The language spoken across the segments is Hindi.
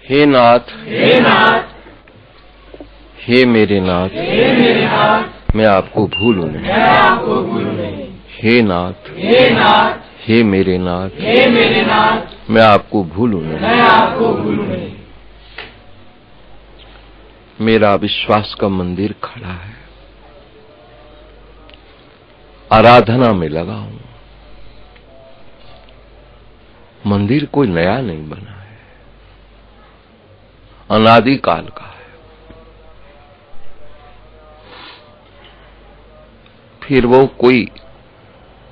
हे नाथ, हे नाथ, हे मेरे नाथ, हे मेरे नाथ, मैं आपको भूलूं नहीं। मैं आपको भूलूं नहीं। हे नाथ, हे नाथ, हे मेरे नाथ, हे मेरे नाथ, मैं आपको भूलूं नहीं। मैं आपको भूलूं नहीं। मेरा विश्वास का मंदिर खड़ा है, आराधना में लगा हूं। मंदिर कोई नया नहीं बना है, अनादि काल का है। फिर वो कोई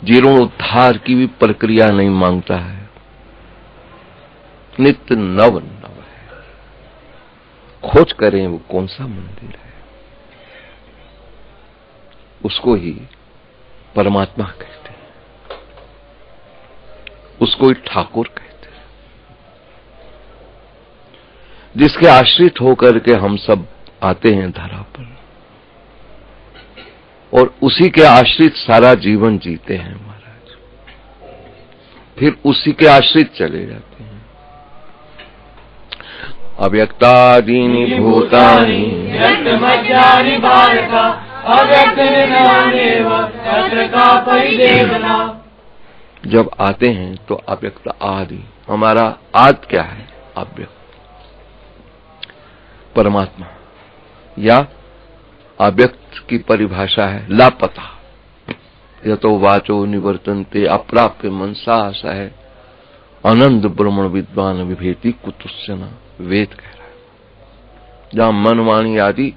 जीर्णोद्धार की भी प्रक्रिया नहीं मांगता है, नित्य नव नव है। खोज करें वो कौन सा मंदिर है, उसको ही परमात्मा कहते हैं, उसको ही ठाकुर कहते हैं, जिसके आश्रित होकर के हम सब आते हैं धरा पर और उसी के आश्रित सारा जीवन जीते हैं महाराज। फिर उसी के आश्रित चले जाते हैं। अव्यक्तादीनि भूतानि व्यक्तमध्यानि भारत अव्यक्त निधनानेव तत्र का परिदेवना। जब आते हैं तो अव्यक्त आदि, हमारा आद क्या है? अव्यक्त परमात्मा, या अव्यक्त की परिभाषा है लापता। यतो वाचो निवर्तन्ते अप्राप्य मनसा आशा है, अनंत ब्रह्मण विद्वान विभेति कुतुस्सना, वेद कह रहा है। जहां मन वाणी आदि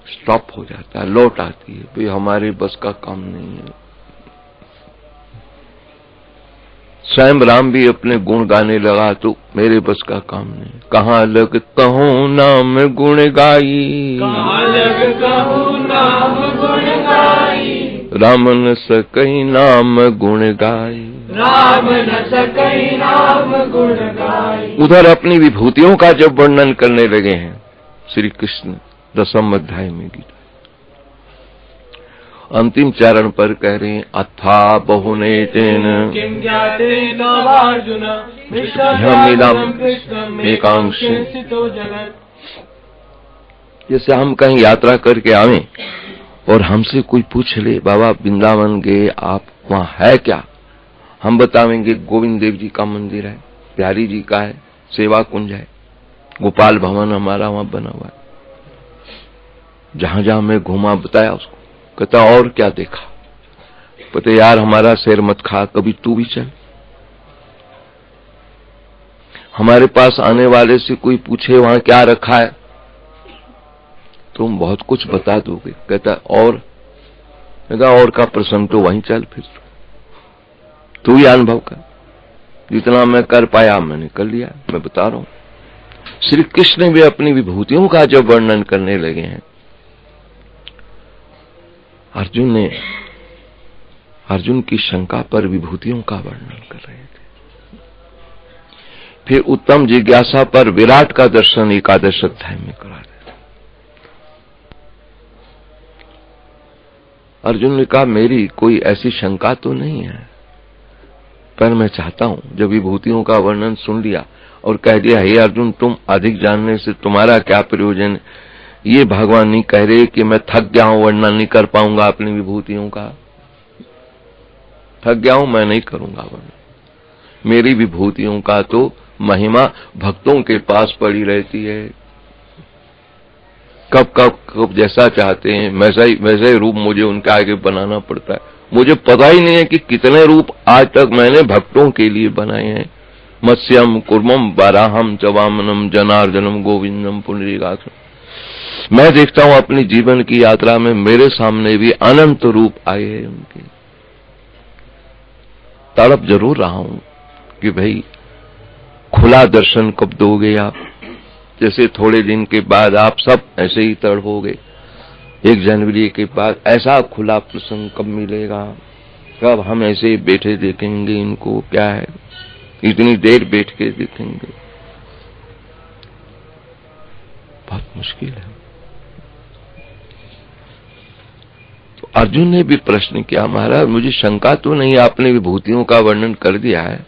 स्टॉप हो जाता है, लौट आती है, भाई हमारे बस का काम नहीं है। स्वयं राम भी अपने गुण गाने लगा तो मेरे बस का काम नहीं। कहाँ लग कहूँ नाम गुण गाई, कहाँ लग कहूँ नाम गुण गाई, राम न सकई नाम गुण गाई। राम न सकई नाम गुण गाई। उधर अपनी विभूतियों का जब वर्णन करने लगे हैं श्री कृष्ण 10वें अध्याय में गीता, अंतिम चरण पर कह रहे हैं अथा बहुने तेन किम ज्ञातेन अर्जुन विश्वमिदं कृष्णम् एकांश। स्थितो जगत्। जैसे हम कहीं यात्रा करके आवे और हमसे कोई पूछ ले बाबा वृंदावन गए आप, वहां है क्या? हम बतावेंगे गोविंद देव जी का मंदिर है, प्यारी जी का है, सेवा कुंज है, गोपाल भवन हमारा वहां बना हुआ है। जहां जहां मैं घूमा बताया उसको, कहता और क्या देखा? पता यार हमारा सिर मत खा, कभी तू भी चल। हमारे पास आने वाले से कोई पूछे वहां क्या रखा है, तुम बहुत कुछ बता दोगे। कहता और का प्रसंग तो वहीं चल, फिर तू ही अनुभव कर। जितना मैं कर पाया मैंने कर लिया, मैं बता रहा हूं। श्री कृष्ण भी अपनी विभूतियों का जब वर्णन करने लगे हैं, अर्जुन की शंका पर विभूतियों का वर्णन कर रहे थे। फिर उत्तम जिज्ञासा पर विराट का दर्शन 11 अध्याय में करा रहे थे। अर्जुन ने कहा मेरी कोई ऐसी शंका तो नहीं है, पर मैं चाहता हूं, जब विभूतियों का वर्णन सुन लिया और कह दिया हे अर्जुन तुम अधिक जानने से तुम्हारा क्या प्रयोजन? ये भगवान नहीं कह रहे कि मैं थक गया हूं, वर्णन नहीं कर पाऊंगा अपनी विभूतियों का। थक गया हूं, मैं नहीं करूंगा वर्णन। मेरी विभूतियों का तो महिमा भक्तों के पास पड़ी रहती है। कब जैसा चाहते हैं वैसा ही रूप मुझे उनके आगे बनाना पड़ता है। मुझे पता ही नहीं है कि कितने रूप आज तक मैंने भक्तों के लिए बनाए हैं। मत्स्यम कुर्मम वराहम च वामनम जनार्दनम गोविंदम पुंडरीकाक्षम। मैं देखता हूं अपनी जीवन की यात्रा में मेरे सामने भी अनंत रूप आए हैं उनके। तड़प जरूर रहा हूं कि भाई खुला दर्शन कब दोगे आप? जैसे थोड़े दिन के बाद आप सब ऐसे ही तड़पोगे, 1 जनवरी के बाद ऐसा खुला प्रसंग कब मिलेगा? कब हम ऐसे बैठे देखेंगे इनको? क्या है इतनी देर बैठ के देखेंगे? बहुत मुश्किल है। तो अर्जुन ने भी प्रश्न किया महाराज मुझे शंका तो नहीं, आपने विभूतियों का वर्णन कर दिया है,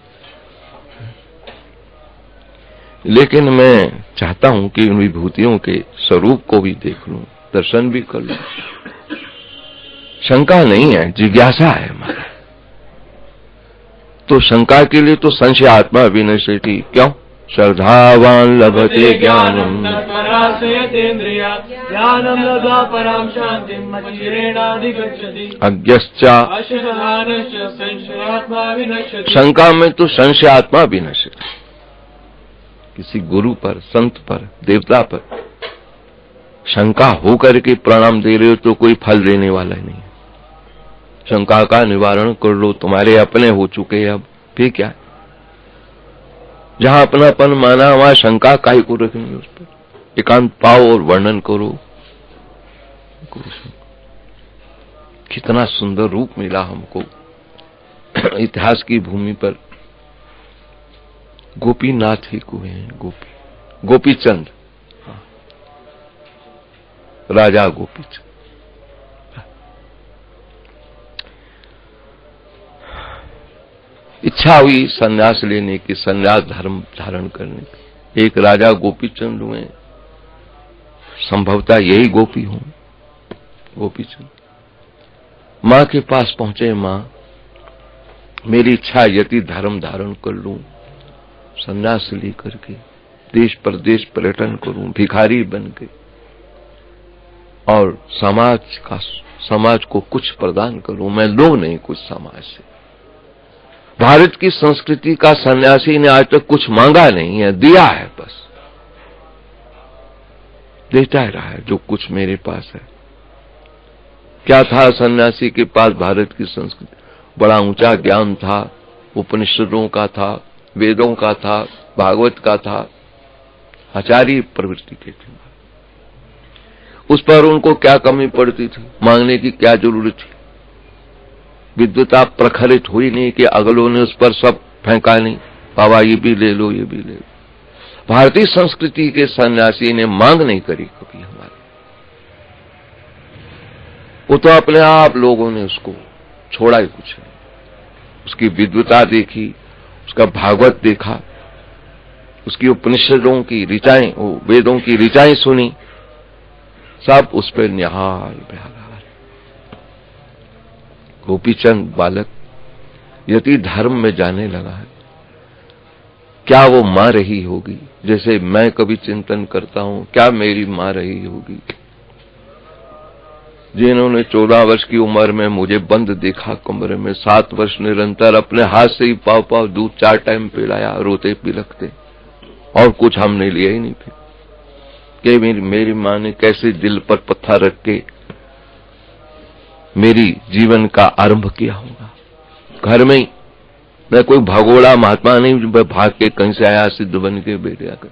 लेकिन मैं चाहता हूं कि उन विभूतियों के स्वरूप को भी देख लूं, दर्शन भी कर लूं। शंका नहीं है, जिज्ञासा है हमारा। तो शंका के लिए तो संशय आत्मा विनश्यति, क्यों? श्रद्धावान लभते ज्ञानम ज्ञानम लब्ध्वा परां शांतिम अचिरेणाधिगच्छति अज्ञश्चा अशुद्धधानश्च संशयात्मा विनश्यति। शंका में तो संशय आत्मा विनश्यति। किसी गुरु पर, संत पर, देवता पर शंका हो करके प्रणाम दे रहे हो तो कोई फल देने वाला ही नहीं। शंका का निवारण कर लो, तुम्हारे अपने हो चुके, अब फिर क्या? जहां अपनापन माना वहां शंका काहे को रखेंगे उस पर? एकांत पाओ और वर्णन करो। कितना सुंदर रूप मिला हमको इतिहास की भूमि पर। गोपीनाथ ही को हैं, गोपीचंद, राजा गोपीचंद। इच्छा हुई संन्यास लेने की, संन्यास धर्म धारण करने की। एक राजा गोपीचंद हुए, संभवतः यही गोपी हूं, गोपीचंद। मां के पास पहुंचे, मां मेरी इच्छा यति धर्म धारण कर लूं, संन्यास लेकर के देश प्रदेश पर्यटन करूं, भिखारी बन के, और समाज को कुछ प्रदान करूं। मैं लो नहीं कुछ समाज से। भारत की संस्कृति का सन्यासी ने आज तक कुछ मांगा नहीं है, दिया है, बस देता रहा है जो कुछ मेरे पास है। क्या था सन्यासी के पास? भारत की संस्कृति, बड़ा ऊंचा ज्ञान था, उपनिषदों का था, वेदों का था, भागवत का था, आचार्य प्रवृत्ति के थे। उस पर उनको क्या कमी पड़ती थी? मांगने की क्या जरूरत थी? विद्वता प्रखरित हुई नहीं कि अगलों ने उस पर सब फेंका नहीं, बाबा ये भी ले लो, ये भी ले लो। भारतीय संस्कृति के सन्यासी ने मांग नहीं करी कभी हमारे। वो तो अपने आप लोगों ने उसको छोड़ा ही कुछ नहीं। उसकी विद्वता देखी, उसका भागवत देखा, उसकी उपनिषदों की ऋचाएं, वेदों की ऋचाएं सुनी, सब उस पर निहाल बेहाल। गोपीचंद बालक यति धर्म में जाने लगा है। क्या वो मां रही होगी? जैसे मैं कभी चिंतन करता हूं, क्या मेरी मां रही होगी जिन्होंने 14 वर्ष की उम्र में मुझे बंद देखा कमरे में, 7 वर्ष निरंतर अपने हाथ से ही पाव पाव दूध 4 टाइम पिलाया, रोते पिलकते, और कुछ हमने लिया ही नहीं। फिर कि मेरी मां ने कैसे दिल पर पत्थर रख के मेरी जीवन का आरंभ किया होगा। घर में ही, मैं कोई भगोड़ा महात्मा नहीं जो भाग के कहीं से आया सिद्ध बन के बैठ जाकर।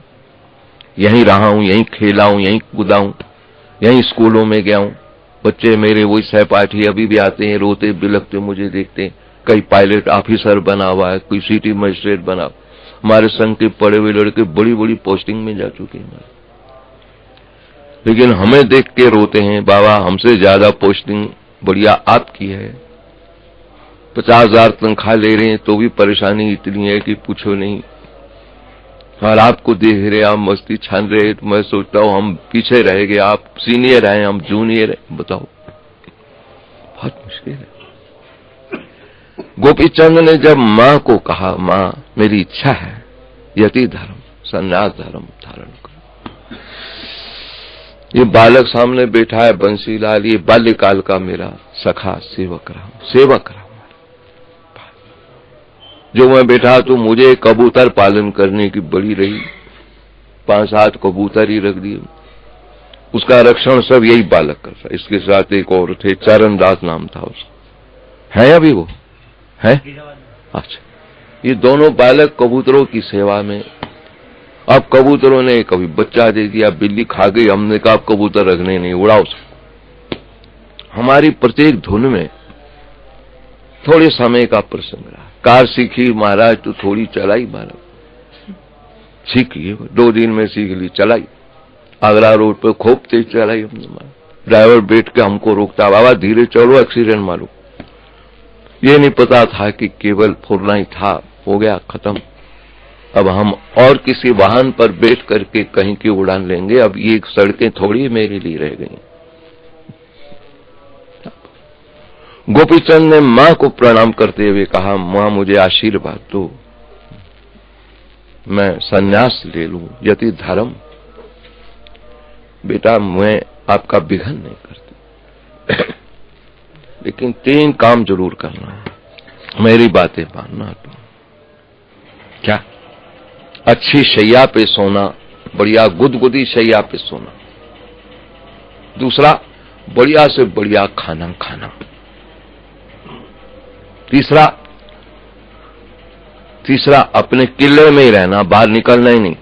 यहीं रहा हूं, यहीं खेला हूं, यहीं कूदा हूं, यहीं स्कूलों में गया हूं। बच्चे मेरे वही सहपाठी अभी भी आते हैं, रोते बिलखते मुझे देखते हैं। कई पायलट ऑफिसर बना हुआ है, कोई सिटी मजिस्ट्रेट बना। हमारे संग के पढ़े हुए लड़के बड़ी बड़ी पोस्टिंग में जा चुके हैं, लेकिन हमें देख के रोते हैं, बाबा हमसे ज्यादा पोस्टिंग बढ़िया आपकी है। 50,000 तनख्वाह ले रहे हैं तो भी परेशानी इतनी है कि पूछो नहीं। और आपको देख रहे, आप मस्ती छान रहे, तो मैं सोचता हूं हम पीछे रह गए, आप सीनियर हैं, हम जूनियर हैं। बताओ, बहुत मुश्किल है। गोपीचंद ने जब मां को कहा, मां मेरी इच्छा है यति धर्म, संन्यास धर्म धारण करो। ये बालक सामने बैठा है बंसीलाल, ये बाल्यकाल का मेरा सखा सेवक रहा। जो मैं बैठा तो मुझे कबूतर पालन करने की बड़ी रही, 5-7 कबूतर ही रख दिए। उसका रक्षण सब यही बालक करता। इसके साथ एक और थे, चरणदास नाम था उसका। है अभी वो है? अच्छा, ये दोनों बालक कबूतरों की सेवा में। अब कबूतरों ने कभी बच्चा दे दिया, बिल्ली खा गई, हमने कहा कबूतर रखने नहीं, उड़ाओ। हमारी प्रत्येक धुन में थोड़े समय का प्रसंग रहा। कार सीखी महाराज तो थोड़ी चलाई महाराज, सीखी 2 दिन में सीख ली, चलाई। आगरा रोड पर खूब तेज चलाई हमने। ड्राइवर बैठ के हमको रोकता, बाबा धीरे चलो, एक्सीडेंट मारो। ये नहीं पता था कि केवल फुरना ही था, हो गया खत्म। अब हम और किसी वाहन पर बैठ करके कहीं की उड़ान लेंगे। अब ये सड़कें थोड़ी मेरे लिए रह गई। गोपीचंद ने मां को प्रणाम करते हुए कहा, मां मुझे आशीर्वाद दो, मैं सन्यास ले लूं, यति धर्म। बेटा मैं आपका विघन नहीं करती, लेकिन 3 काम जरूर करना है, मेरी बातें मानना। तुम क्या? अच्छी शैया पे सोना, बढ़िया गुदगुदी शैया पे सोना। दूसरा, बढ़िया से बढ़िया खाना खाना। तीसरा अपने किले में ही रहना, बाहर निकलना ही नहीं।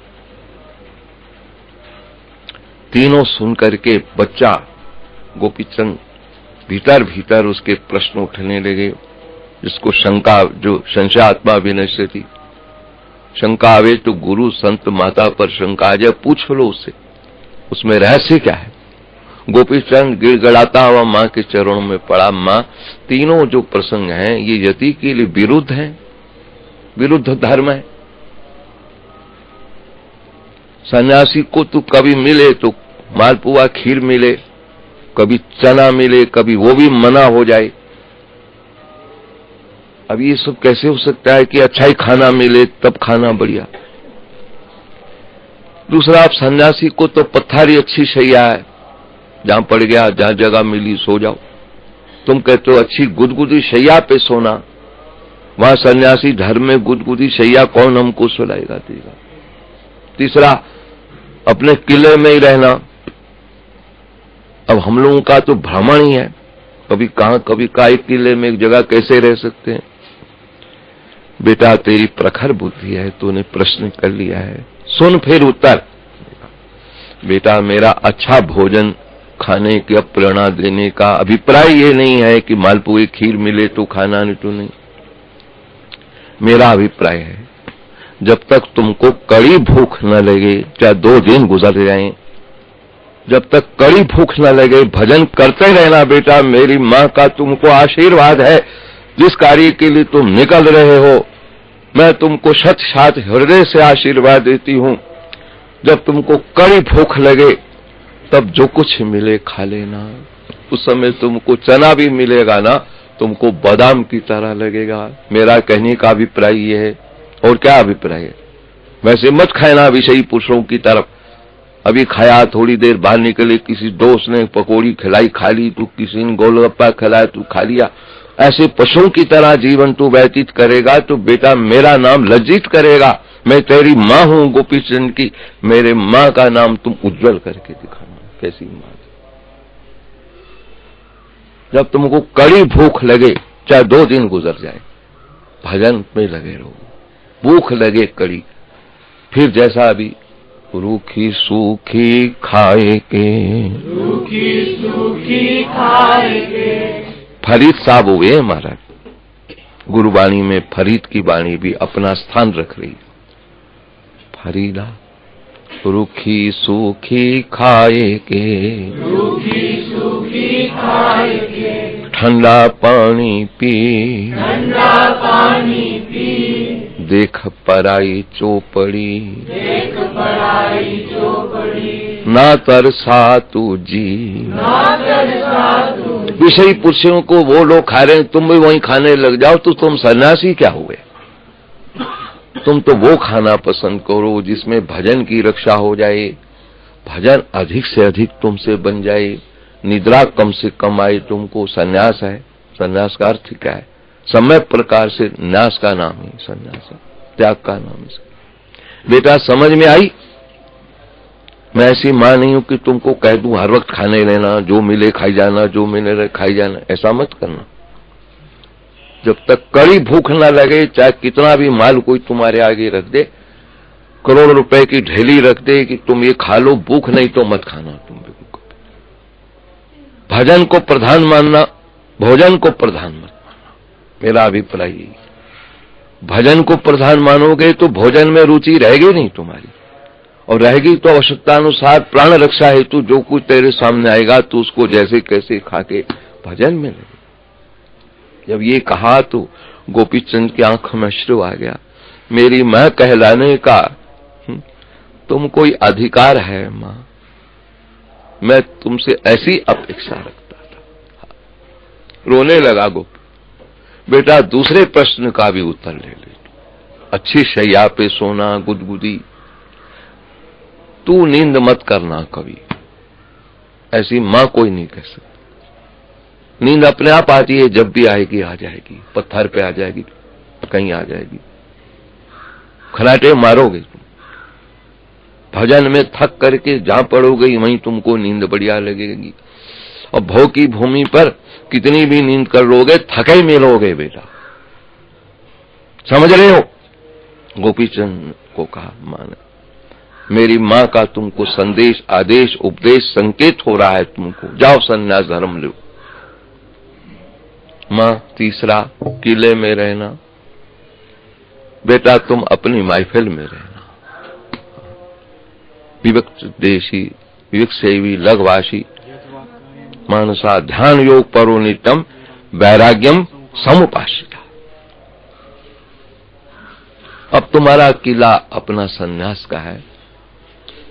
तीनों सुन करके बच्चा गोपीचंद भीतर भीतर उसके प्रश्न उठने लगे, जिसको शंका, जो संशयात्मा विनय से थी। शंका आवे तो गुरु संत माता पर शंका आ जाए, पूछ लो उससे, उसमें रहस्य क्या है। गोपीचंद गिड़गड़ाता हुआ मां के चरणों में पड़ा। मां, तीनों जो प्रसंग हैं ये यति के लिए विरुद्ध हैं, विरुद्ध धर्म है। सन्यासी को तो कभी मिले तो मालपुआ खीर मिले, कभी चना मिले, कभी वो भी मना हो जाए। अब ये सब कैसे हो सकता है कि अच्छा ही खाना मिले तब खाना बढ़िया। दूसरा, आप सन्यासी को तो पत्थरी अच्छी शैया है, जहां पड़ गया, जहां जगह मिली सो जाओ। तुम कहते हो अच्छी गुदगुदी शैया पे सोना, वहां सन्यासी धर्म में गुदगुदी शैया कौन हमको सुलाएगा देगा। तीसरा, अपने किले में ही रहना। अब हम लोगों का तो भ्रमण ही है, कभी कहां कभी का, एक किले में एक जगह कैसे रह सकते हैं। बेटा तेरी प्रखर बुद्धि है, तूने प्रश्न कर लिया है, सुन फिर उत्तर। बेटा मेरा अच्छा भोजन खाने की प्रेरणा देने का अभिप्राय ये नहीं है कि मालपुए खीर मिले तो खाना, नहीं तो नहीं। मेरा अभिप्राय है जब तक तुमको कड़ी भूख न लगे, चाहे 2 दिन गुजर जाएं, जब तक कड़ी भूख न लगे भजन करते रहना। बेटा मेरी मां का तुमको आशीर्वाद है, जिस कार्य के लिए तुम निकल रहे हो मैं तुमको शत शात हृदय से आशीर्वाद देती हूं। जब तुमको कड़ी भूख लगे तब जो कुछ मिले खा लेना। उस समय तुमको चना भी मिलेगा ना, तुमको बादाम की तरह लगेगा। मेरा कहने का अभिप्राय ये है। और क्या अभिप्राय है? वैसे मत खाना विषयी पुरुषों की तरफ। अभी खाया, थोड़ी देर बाहर निकले, किसी दोस्त ने पकौड़ी खिलाई खा ली, तो किसी ने गोलगप्पा खिलाया तू खा लिया। ऐसे पशुओं की तरह जीवन तू व्यतीत करेगा तो बेटा मेरा नाम लज्जित करेगा। मैं तेरी मां हूं गोपीचंद की, मेरे मां का नाम तुम उज्जवल करके दिखाना। कैसी मां? जब तुमको कड़ी भूख लगे, चाहे 2 दिन गुजर जाए, भजन में लगे रहो। भूख लगे कड़ी, फिर जैसा अभी रूखी सूखी खाए के, रूखी सूखी खाए के। फरीद साहब हुए महाराज, गुरुवाणी में फरीद की वाणी भी अपना स्थान रख रही। फरीदा रूखी सूखी खाए के, रूखी सूखी खाए के। ठंडा पानी पी, ठंडा पानी पी। देख पराई चौपड़ी, देख पराई चौपड़ी। ना तरसा तू जी, ना तरसा तू। विषयी पुरुषों को वो लोग खा रहे हैं, तुम भी वहीं खाने लग जाओ तो तुम सन्यासी क्या हुए? तुम तो वो खाना पसंद करो जिसमें भजन की रक्षा हो जाए, भजन अधिक से अधिक तुमसे बन जाए, निद्रा कम से कम आए। तुमको सन्यास है। सन्यास का अर्थ क्या है? समय प्रकार से न्यास का नाम ही सन्यास है, त्याग का नाम है। बेटा समझ में आई? मैं ऐसी मां नहीं हूं कि तुमको कह दूं हर वक्त खाने लेना, जो मिले खाई जाना, जो मिले खाई जाना। ऐसा मत करना। जब तक कड़ी भूख न लगे, चाहे कितना भी माल कोई तुम्हारे आगे रख दे, करोड़ रुपए की ढेली रख दे कि तुम ये खा लो, भूख नहीं तो मत खाना। तुम भजन को प्रधान मानना, भोजन को प्रधान मत मानना। मेरा अभिप्राय यही। भजन को प्रधान मानोगे तो भोजन में रुचि रहेगी नहीं तुम्हारी, और रहेगी तो आवश्यकतानुसार प्राण रक्षा हेतु जो कुछ तेरे सामने आएगा तो उसको जैसे कैसे खा के भजन में लगे। जब ये कहा तो गोपीचंद की आंखों में अश्रु आ गया। मेरी मां कहलाने का तुम कोई अधिकार है मां? मैं तुमसे ऐसी अपेक्षा रखता था। रोने लगा गोपी। बेटा दूसरे प्रश्न का भी उत्तर ले ले। अच्छी शैया पे सोना, गुदगुदी, तू नींद मत करना कभी, ऐसी मां कोई नहीं कह सकती। नींद अपने आप आती है, जब भी आएगी आ जाएगी, पत्थर पे आ जाएगी, कहीं आ जाएगी। खराटे मारोगे तुम, भजन में थक करके जहां पड़ोगे वहीं तुमको नींद बढ़िया लगेगी। और भव की भूमि पर कितनी भी नींद कर लोगे, थके मिलोगे बेटा। समझ रहे हो? गोपीचंद को कहा मां ने, मेरी मां का तुमको संदेश, आदेश, उपदेश, संकेत हो रहा है तुमको, जाओ संन्यास धर्म लो। मां तीसरा, किले में रहना। बेटा तुम अपनी महफिल में रहना। विविक्त देशी, विविक्त सेवी, लघवासी, मानसा ध्यान योग परो नित्यम वैराग्यम समुपासिता। अब तुम्हारा किला अपना सन्यास का है,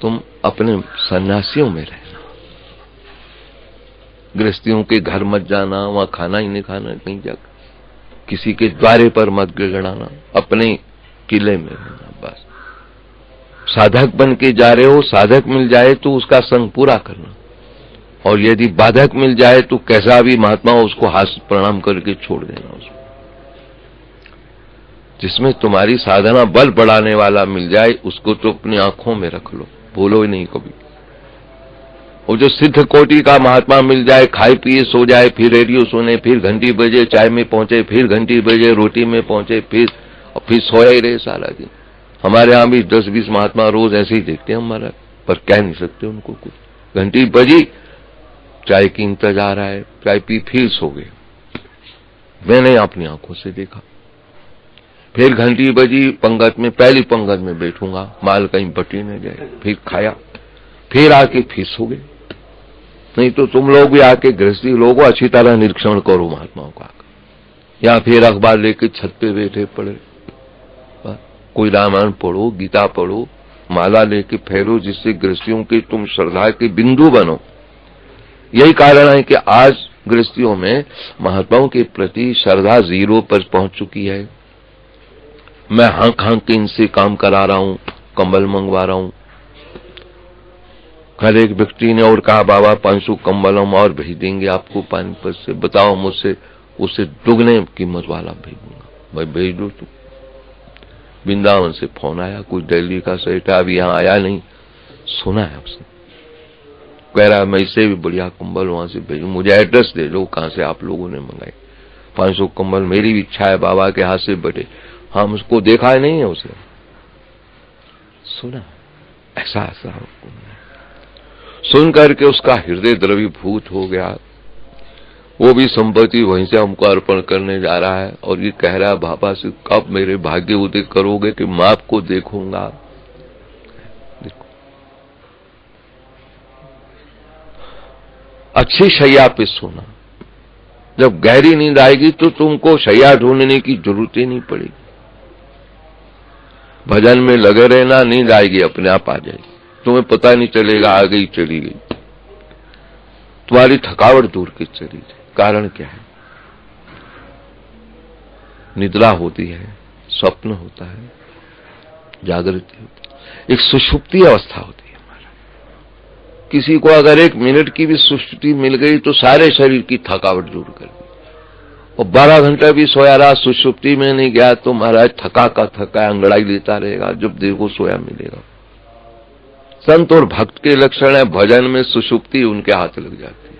तुम अपने सन्यासियों में रहना। गृहस्थियों के घर मत जाना, वहां खाना ही नहीं खाना, कहीं जाकर किसी के द्वारे पर मत गिड़गिड़ाना, अपने किले में रहना बस। साधक बन के जा रहे हो, साधक मिल जाए तो उसका संग पूरा करना, और यदि बाधक मिल जाए तो कैसा भी महात्मा हो उसको हाथ प्रणाम करके छोड़ देना। उसको जिसमें तुम्हारी साधना बल बढ़ाने वाला मिल जाए उसको तो अपनी आंखों में रख लो, भूलो ही नहीं कभी। और जो सिद्ध कोटि का महात्मा मिल जाए, खाए पिए सो जाए, फिर रेडियो सुने, फिर घंटी बजे चाय में पहुंचे, फिर घंटी बजे रोटी में पहुंचे, फिर सोया ही रहे सारा दिन। हमारे यहाँ भी 10-20 महात्मा रोज ऐसे ही देखते हैं हमारा, पर कह नहीं सकते उनको कुछ। घंटी बजी, चाय की इंतजार है, चाय पी, फिर सो गए। मैंने अपनी आंखों से देखा। फिर घंटी बजी, पंगत में, पहली पंगत में बैठूंगा, माल कहीं बटी न जाए, फिर खाया, फिर आके फिर सो गए। नहीं तो तुम लोग भी आके, गृहस्थी लोगों, अच्छी तरह निरीक्षण करो महात्माओं का, या फिर अखबार लेके छत पे बैठे पड़े, कोई रामायण पढ़ो, गीता पढ़ो, माला लेके फेरो, जिससे गृहस्थियों के तुम श्रद्धा के बिंदु बनो। यही कारण है कि आज गृहस्थियों में महात्माओं के प्रति श्रद्धा 0 पर पहुंच चुकी है। मैं हाँक हाँक के इनसे काम करा रहा हूं, कंबल मंगवा रहा हूं। कल एक व्यक्ति ने और कहा, बाबा 500 कंबल हम और भेज देंगे आपको पानीपत से, बताओ मुझसे, उससे दुगने कीमत वाला भेजूंगा। भाई भेज दो तुम। वृंदावन से फोन आया, कोई दिल्ली का सेठ है, अभी यहाँ आया नहीं, सुना है उसने, कह रहा मैं इससे भी बढ़िया कंबल वहां से भेजू, मुझे एड्रेस दे दो कहां से आप लोगों ने मंगाए। 500 कंबल मेरी भी इच्छा है बाबा के हाथ से बटे। हम उसको देखा ही नहीं है, उसे सुना, ऐसा ऐसा सुन करके उसका हृदय द्रवीभूत हो गया। वो भी संपत्ति वहीं से हमको अर्पण करने जा रहा है, और ये कह रहा है बाबा से, कब मेरे भाग्य उदय करोगे कि मैं आपको देखूंगा। देखो, अच्छी शैया पे सोना। जब गहरी नींद आएगी तो तुमको शैया ढूंढने की जरूरत ही नहीं पड़ेगी। भजन में लगे रहना, नींद आएगी अपने आप आ जाएगी, तुम्हें पता नहीं चलेगा, आ गई चली गई। तुम्हारी थकावट दूर की चली जाए। कारण क्या है? निद्रा होती है, स्वप्न होता है, जागृति होती है, एक सुषुप्ति अवस्था होती है हमारा। किसी को अगर 1 मिनट की भी सुषुप्ति मिल गई तो सारे शरीर की थकावट दूर कर दी। और 12 घंटा भी सोया रहा, सुषुप्ति में नहीं गया तो महाराज थका का थका अंगड़ाई लेता रहेगा, जब देखो सोया मिलेगा। संत और भक्त के लक्षण है, भजन में सुषुप्ति उनके हाथ लग जाती है,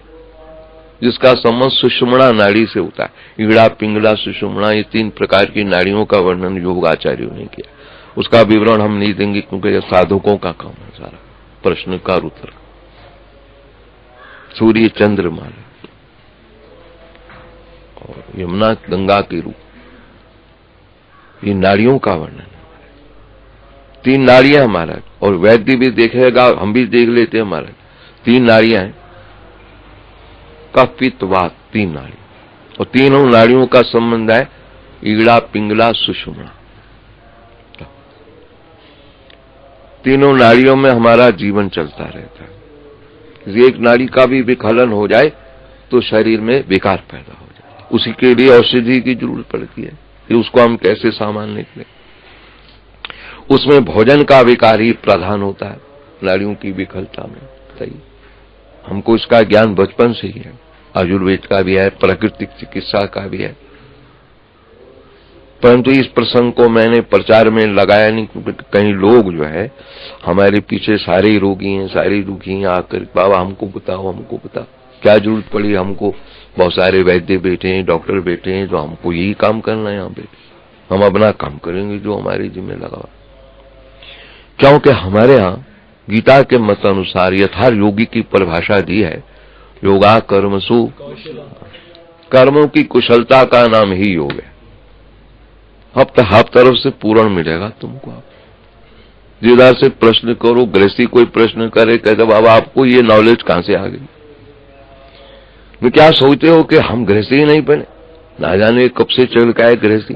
जिसका संबंध सुषुम्ना नाड़ी से होता है। इगड़ा, पिंगला, सुषुम्ना, ये 3 प्रकार की नाड़ियों का वर्णन योग आचार्यों ने किया। उसका विवरण हम नहीं देंगे क्योंकि यह साधकों का काम है सारा। प्रश्न का उत्तर, सूर्य चंद्रमा और यमुना गंगा के रूप, ये नाड़ियों का वर्णन है। 3 नाड़ियां हमारा, और वैद्य भी देखेगा, हम भी देख लेते हैं हमारा। 3 नाड़ियां हैं, कफ पित्त वात, 3 नाड़ी, और तीनों नाड़ियों का संबंध है इगड़ा, पिंगला, सुषुम्ना। तीनों नाड़ियों में हमारा जीवन चलता रहता है। एक नाड़ी का भी विखलन हो जाए तो शरीर में विकार पैदा हो जाए, उसी के लिए औषधि की जरूरत पड़ती है कि उसको हम कैसे सामान निकले। उसमें भोजन का विकार ही प्रधान होता है नाड़ियों की विकलता में। सही, हमको इसका ज्ञान बचपन से ही है, आयुर्वेद का भी है, प्राकृतिक चिकित्सा का भी है, परंतु इस प्रसंग को मैंने प्रचार में लगाया नहीं। कई लोग जो है हमारे पीछे सारे रोगी हैं, सारी दुखी हैं, आकर बाबा हमको बताओ, हमको बताओ। क्या जरूरत पड़ी हमको? बहुत सारे वैद्य बैठे हैं, डॉक्टर बैठे हैं, जो हमको यही काम करना है यहाँ पे। हम अपना काम करेंगे जो हमारे जिम्मे लगा। क्योंकि हमारे यहाँ गीता के मत अनुसार यथार्थ योगी की परिभाषा दी है, योगा कर्मसु, कर्मों की कुशलता का नाम ही योग है। हर तरफ से पूर्ण मिलेगा तुमको। आप जिधर से प्रश्न करो, गृहस्थी कोई प्रश्न करे, कहते बाबा आपको ये नॉलेज कहां से आ गई? मैं क्या सोचते हो कि हम गृहस्थी ही नहीं बने? ना जाने कब से चल का है गृहस्थी,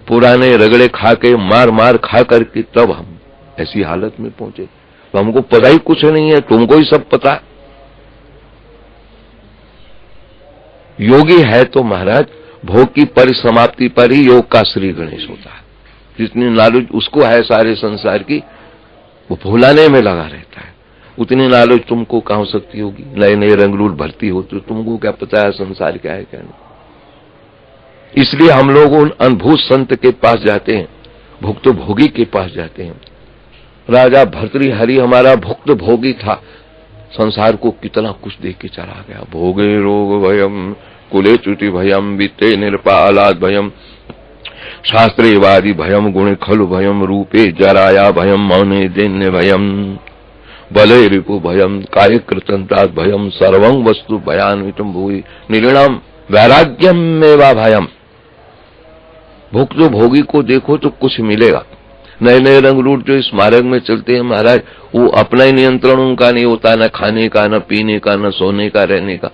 पुराने रगड़े खा के, मार मार खा करके तब हम ऐसी हालत में पहुंचे। तो हमको पता ही कुछ नहीं है, तुमको ही सब पता है। योगी है तो महाराज भोग की परिसमाप्ति पर ही योग का श्री गणेश होता है। जितनी नॉलेज उसको है सारे संसार की, वो भुलाने में लगा रहता है। उतनी नॉलेज तुमको कहां हो सकती होगी? नए नए रंगरूल भरती हो तो तुमको क्या पता है संसार क्या है क्या नहीं। इसलिए हम लोग उन अनुभूत संत के पास जाते हैं, भुक्त भोगी के पास जाते हैं। राजा भर्तृहरि हमारा भुक्त भोगी था, संसार को कितना कुछ दे के चला गया। भोगे रोग भयम, कुले च्युति भयम, वित्ते निरपालाद भयम, शास्त्रे वादी भयम, गुणे खलु भयम, रूपे जराया भयम, मौने दैन्य भयम, बले रिपु भयम, काय कृतंत्रात भयम, सर्वं वस्तु भयान्वितम भूयि निर्णम वैराग्यम मेवा भयम। भुक्त भोगी को देखो तो कुछ मिलेगा। नए नए रंग रूट जो इस मार्ग में चलते हैं महाराज, वो अपना ही नियंत्रण उनका नहीं होता, न खाने का, न पीने का, न सोने का, रहने का।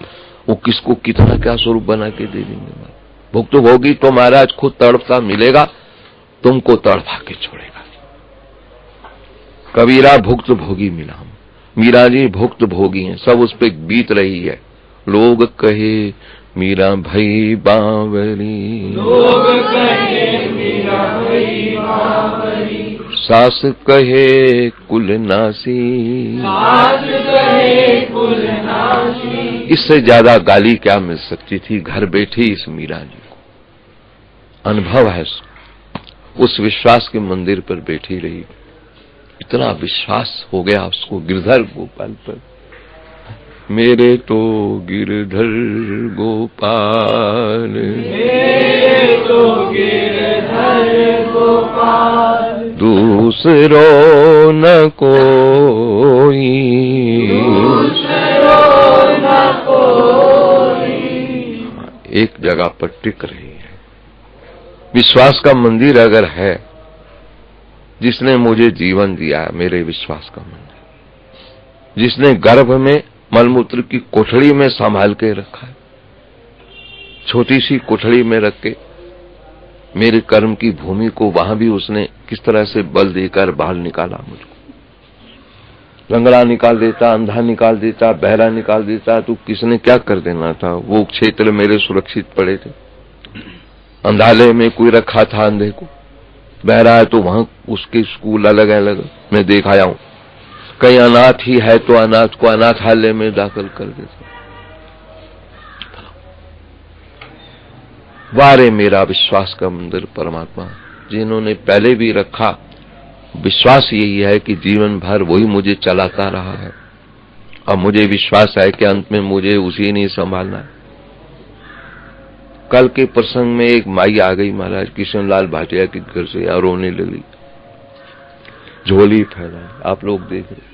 वो किसको कितना क्या स्वरूप बना के दे देंगे। भुक्त भोगी तो महाराज खुद तड़पता मिलेगा, तुमको तड़पा के छोड़ेगा। कबीरा भुक्त भोगी मिला, मीरा जी भुक्त भोगी हैं, सब उस पे बीत रही है। लोग कहे मीरा भई बावरी, लोग कहे मीरा भई बावरी, सास कहे कुलनासी, सास कहे कुलनासी। इससे ज्यादा गाली क्या मिल सकती थी घर बैठी इस मीरा जी को। अनुभव है उस विश्वास के मंदिर पर बैठी रही, इतना विश्वास हो गया उसको गिरधर गोपाल पर। मेरे तो गिरधर गोपाल, मेरे तो गिरधर गोपाल, दूसरो न कोई, दूसरो न कोई। एक जगह पर टिक रही है। विश्वास का मंदिर अगर है, जिसने मुझे जीवन दिया है, मेरे विश्वास का मंदिर, जिसने गर्भ में मलमूत्र की कोठड़ी में संभाल के रखा है, छोटी सी कोठड़ी में रख के मेरे कर्म की भूमि को वहां भी उसने किस तरह से बल देकर बाहर निकाला मुझको। लंगड़ा निकाल देता, अंधा निकाल देता, बहरा निकाल देता, तो किसने क्या कर देना था। वो क्षेत्र मेरे सुरक्षित पड़े थे। अंधालय में कोई रखा था अंधे को, बहरा है तो वहां उसके स्कूल अलग अलग मैं देख आया हूं। कहीं अनाथ ही है तो अनाथ को अनाथालय में दाखिल कर देता। वारे मेरा विश्वास का मंदिर परमात्मा, जिन्होंने पहले भी रखा, विश्वास यही है कि जीवन भर वही मुझे चलाता रहा है, और मुझे विश्वास है कि अंत में मुझे उसी ने संभालना है। कल के प्रसंग में एक माई आ गई महाराज किशनलाल भाटिया के घर से, और रोने लगी, झोली फैलाई, आप लोग देख रहे।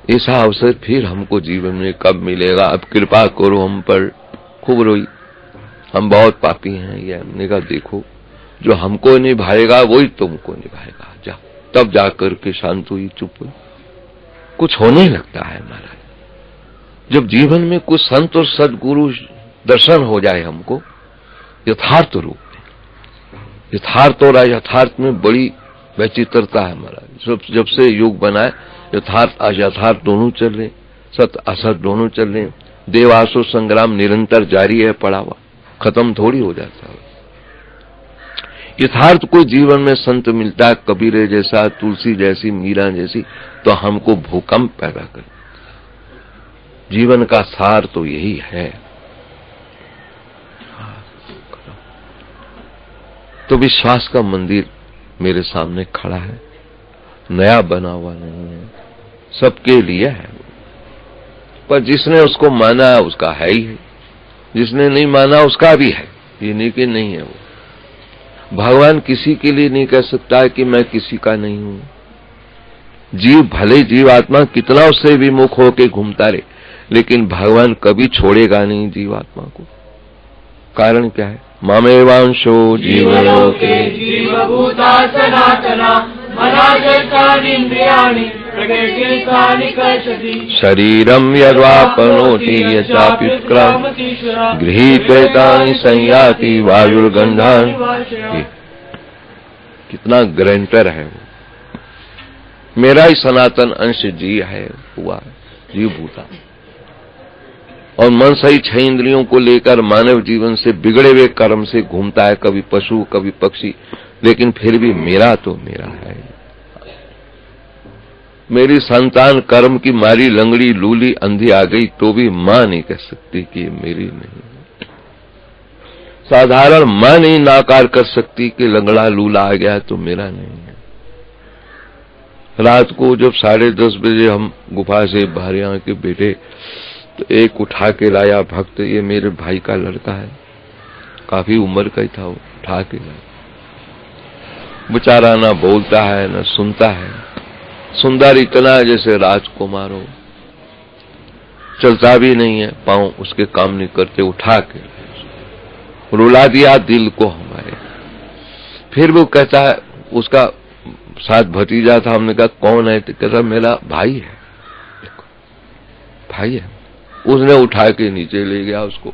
ऐसा अवसर फिर हमको जीवन में कब मिलेगा? अब कृपा करो हम पर। खूब रोई, हम बहुत पापी हैं। ये हमने कहा देखो, जो हमको निभाएगा वही तुमको निभाएगा। जा, तब जाकर के शांत हुई, चुप हुई। कुछ होने लगता है महाराज जब जीवन में कुछ संत और सदगुरु दर्शन हो जाए हमको यथार्थ रूप में। यथार्थ और अयथार्थ में बड़ी वैचित्रता है महाराज। जब से युग बना है, यथार्थ अयथार्थ दोनों चल रहे, सत असत दोनों चल रहे। देव आसुर संग्राम निरंतर जारी है, पड़ा हुआ, खत्म थोड़ी हो जाता है। यथार्थ कोई जीवन में संत मिलता है, कबीरे जैसा, तुलसी जैसी, मीरा जैसी, तो हमको भूकंप पैदा कर। जीवन का सार तो यही है। तो विश्वास का मंदिर मेरे सामने खड़ा है, नया बना हुआ नहीं है, सबके लिए है। पर जिसने उसको माना है उसका है ही है, जिसने नहीं माना उसका भी है, ये नहीं कि नहीं है। वो भगवान किसी के लिए नहीं कह सकता है कि मैं किसी का नहीं हूं। जीव भले जीवात्मा कितना उससे विमुख होके घूमता रहे, लेकिन भगवान कभी छोड़ेगा नहीं जीवात्मा को। कारण क्या है? मामेवांशो जीवलोके जीवभूता सनातना मनाचैतानीन्द्रियाणि प्रकृतिस्थानि कर्षति शरीरम यद्वापनोति यचाप्युत्क्राम गृहीत्वैतानि संयाति वायुर्गंधान्। कितना ग्रेंटर है वो। मेरा ही सनातन अंश जी है, हुआ है जीवभूता। और मन सही 6 इंद्रियों को लेकर मानव जीवन से बिगड़े हुए कर्म से घूमता है, कभी पशु कभी पक्षी, लेकिन फिर भी मेरा तो मेरा है। मेरी संतान कर्म की मारी लंगड़ी लूली अंधी आ गई तो भी मां नहीं कह सकती कि ये मेरी नहीं है। साधारण मां नहीं नाकार कर सकती कि लंगड़ा लूला आ गया तो मेरा नहीं है। रात को जब 10:30 बजे हम गुफा से बाहर यहाँ के बेटे, तो एक उठा के लाया भक्त, ये मेरे भाई का लड़का है, काफी उम्र का ही था, वो उठा के लाया। बेचारा ना बोलता है ना सुनता है, सुंदर इतना है जैसे राजकुमार हो, चलता भी नहीं है, पांव उसके काम नहीं करते, उठा के रुला दिया दिल को हमारे। फिर वो कहता है, उसका साथ भतीजा था, हमने कहा कौन है? तो कहता मेरा भाई है। देखो भाई है। उसने उठा के नीचे ले गया उसको,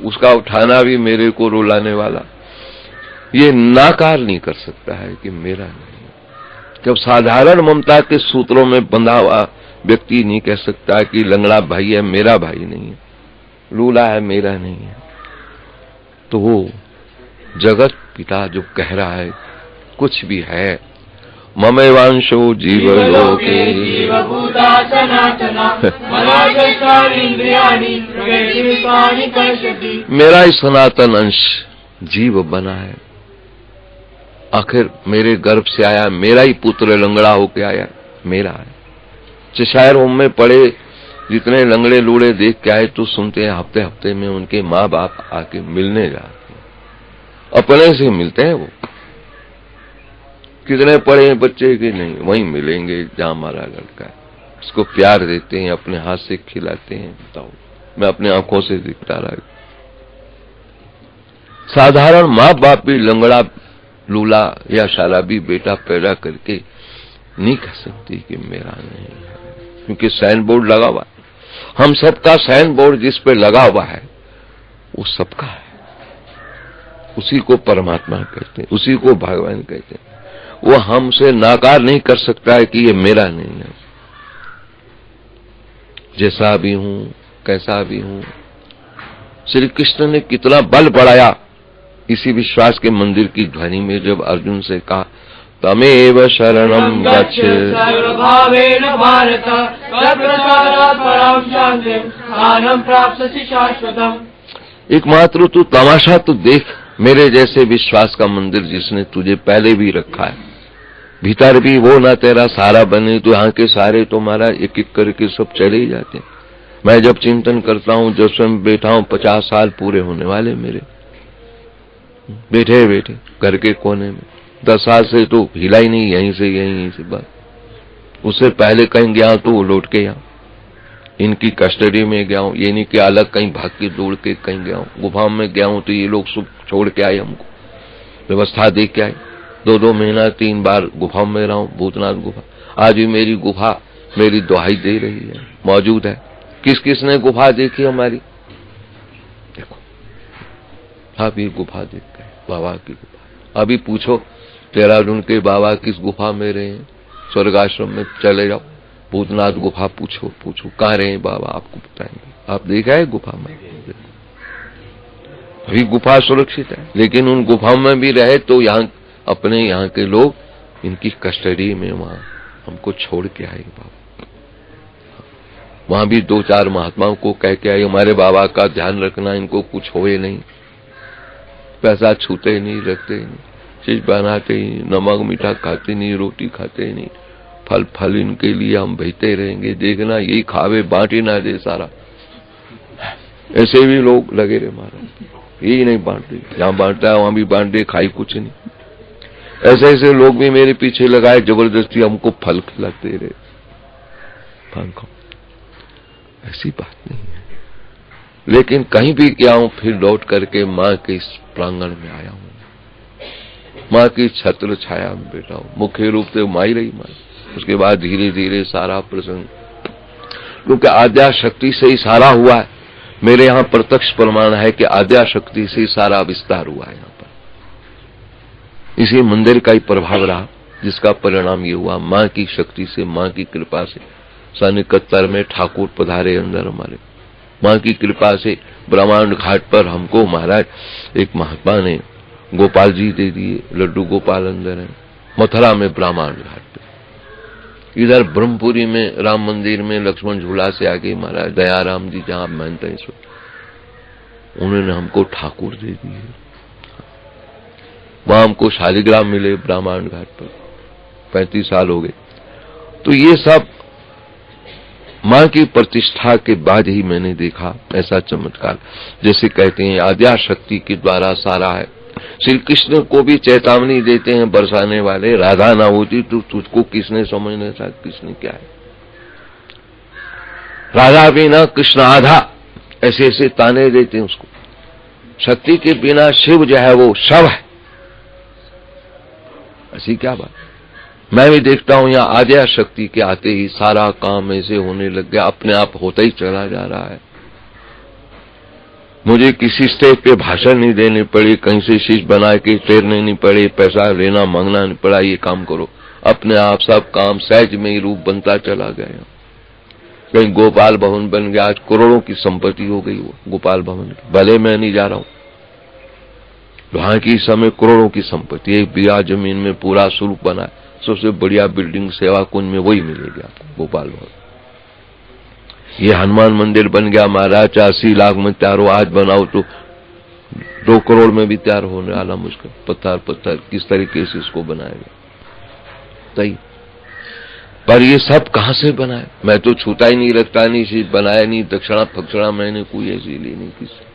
उसका उठाना भी मेरे को रुलाने वाला। ये नाकार नहीं कर सकता है कि मेरा नहीं। जब साधारण ममता के सूत्रों में बंधा हुआ व्यक्ति नहीं कह सकता कि लंगड़ा भाई है मेरा भाई नहीं है, लूला है मेरा नहीं है, तो वो जगत पिता जो कह रहा है कुछ भी है, ममेवांशो जीवलोके जीवभूता सनातना मनाचैतानीन्द्रियाणि प्रकृतिस्थानि कर्षति। मेरा ही सनातन अंश जीव बना है, आखिर मेरे गर्भ से आया, मेरा ही पुत्र लंगड़ा होके आया, मेरा है। चशायर होम में पड़े जितने लंगड़े लूड़े देख के आए तो सुनते हैं हफ्ते हफ्ते में उनके माँ बाप आके मिलने जाते हैं, अपने से मिलते हैं। वो कितने पढ़े बच्चे के नहीं, वहीं मिलेंगे जहां हमारा लड़का है, उसको प्यार देते हैं, अपने हाथ से खिलाते हैं। बताओ, मैं अपने आंखों से दिखता रहा। साधारण माँ बाप भी लंगड़ा लूला या शराबी बेटा पैदा करके नहीं कह सकती कि मेरा नहीं है, क्योंकि साइन बोर्ड लगा हुआ है। हम सबका साइन बोर्ड जिस पे लगा हुआ है वो सबका है, उसी को परमात्मा कहते हैं, उसी को भगवान कहते हैं। वो हमसे नाकार नहीं कर सकता है कि ये मेरा नहीं है। जैसा भी हूं, कैसा भी हूं। श्री कृष्ण ने कितना बल बढ़ाया इसी विश्वास के मंदिर की ध्वनि में, जब अर्जुन से कहा तमेव शरणं गच्छ सर्वभावेन भारत तत्प्रसादात् परां शान्तिं स्थानं प्राप्स्यसि शाश्वतम्। एकमात्र तू तमाशा तो देख, मेरे जैसे विश्वास का मंदिर जिसने तुझे पहले भी रखा है, भीतर भी वो ना तेरा सारा बने तो यहाँ के सारे तुम्हारा एक एक करके सब चले ही जाते। मैं जब चिंतन करता हूँ, जब स्वयं बैठा हूँ, 50 साल पूरे होने वाले मेरे, बैठे बैठे घर के कोने में। 10 साल से तो हिला ही नहीं, यहीं से बात। उससे पहले कहीं गया तो लौट के यहाँ इनकी कस्टडी में गया हूँ, ये नहीं कि अलग कहीं भाग के दौड़ के कहीं गया हूँ। गुफा में गया हूँ तो ये लोग सब छोड़ के आए, हमको व्यवस्था देख के आए। 2-2 महीना 3 बार गुफा में रहा हूँ, भूतनाथ गुफा। आज भी मेरी गुफा मेरी दुहाई दे रही है, मौजूद है। किस किस ने गुफा देखी हमारी? देखो, आप ये गुफा देख गए, बाबा की गुफा। अभी पूछो देहरादून के बाबा किस गुफा में रहे हैं, स्वर्गाश्रम में चले जाओ, भूतनाथ गुफा पूछो कहाँ रहे हैं बाबा, आपको बताएंगे। आप देखा है गुफा में? अभी गुफा सुरक्षित है, लेकिन उन गुफाओं में भी रहे तो यहाँ अपने यहाँ के लोग इनकी कस्टडी में वहां हमको छोड़ के आए बाबा। वहां भी 2-4 महात्माओं को कह के आए, हमारे बाबा का ध्यान रखना, इनको कुछ होए नहीं, पैसा छूते नहीं, रखते नहीं, चीज बनाते ही, नमक मीठा खाते नहीं, रोटी खाते नहीं, फल इनके लिए हम भेजते रहेंगे, देखना यही खावे, बांटी ना दे सारा। ऐसे भी लोग लगे रहे महाराज, यही नहीं बांटते, जहां बांटता है वहां भी बांट दे, खाई कुछ नहीं। ऐसे लोग भी मेरे पीछे लगाए, जबरदस्ती हमको फल खिलाते रहे, फल खाओ। ऐसी बात नहीं है, लेकिन कहीं भी गया हूं फिर लौट करके माँ के इस प्रांगण में आया हूं, माँ की छत्र छाया में बैठा हूं। मुख्य रूप से माँ ही रही माँ, उसके बाद धीरे धीरे सारा प्रसंग, क्योंकि आद्या शक्ति से ही सारा हुआ है। मेरे यहाँ प्रत्यक्ष प्रमाण है कि आद्या शक्ति से ही सारा विस्तार हुआ है यहाँ पर। इसी मंदिर का ही प्रभाव रहा, जिसका परिणाम ये हुआ, माँ की शक्ति से, माँ की कृपा से। सन 71 में ठाकुर पधारे अंदर हमारे, माँ की कृपा से ब्रह्मांड घाट पर हमको महाराज एक महात्मा ने गोपाल जी दे दिए, लड्डू गोपाल अंदर है मथुरा में ब्रह्मांड घाट पे। इधर ब्रह्मपुरी में राम मंदिर में लक्ष्मण झूला से आगे महाराज दयाराम जी जहां मानते हैं, उन्होंने हमको ठाकुर दे दिए। वहां हमको शालिग्राम मिले ब्रह्मांड घाट पर, 35 साल हो गए। तो ये सब माँ की प्रतिष्ठा के बाद ही मैंने देखा ऐसा चमत्कार। जैसे कहते हैं आद्या शक्ति के द्वारा सारा है। श्री कृष्ण को भी चेतावनी देते हैं बरसाने वाले, राधा ना होती तो तुझको किसने समझना था कृष्ण क्या है। राधा बिना कृष्ण आधा, ऐसे ऐसे ताने देते हैं उसको। शक्ति के बिना शिव जो है वो शव है, ऐसी क्या बात। मैं भी देखता हूं यहाँ आद्या शक्ति के आते ही सारा काम ऐसे होने लग गया, अपने आप होता ही चला जा रहा है। मुझे किसी स्टेज पे भाषण नहीं देने पड़े, कहीं से शीश बना के फेरने नहीं पड़े, पैसा लेना मांगना नहीं पड़ा, ये काम करो, अपने आप सब काम सहज में ही रूप बनता चला गया। कहीं गोपाल भवन बन गया, आज करोड़ों की संपत्ति हो गई वो गोपाल भवन। भले मैं नहीं जा रहा हूं, वहां की समय करोड़ों की संपत्ति, 1 बीघा जमीन में पूरा स्वरूप बना है। सबसे बढ़िया बिल्डिंग सेवा कुंज में वही मिलेगी आपको गोपाल भवन। ये हनुमान मंदिर बन गया महाराज, 80 लाख में तैयार हो, आज बनाओ तो 2 करोड़ में भी तैयार होने वाला मुश्किल। पत्थर किस तरीके से इसको बनाएगा सही। पर ये सब कहां से बनाए, मैं तो छूता ही नहीं, रखता नहीं, चीज बनाया नहीं, दक्षिणा फक्षिणा मैंने कोई ऐसी ली नहीं, किसी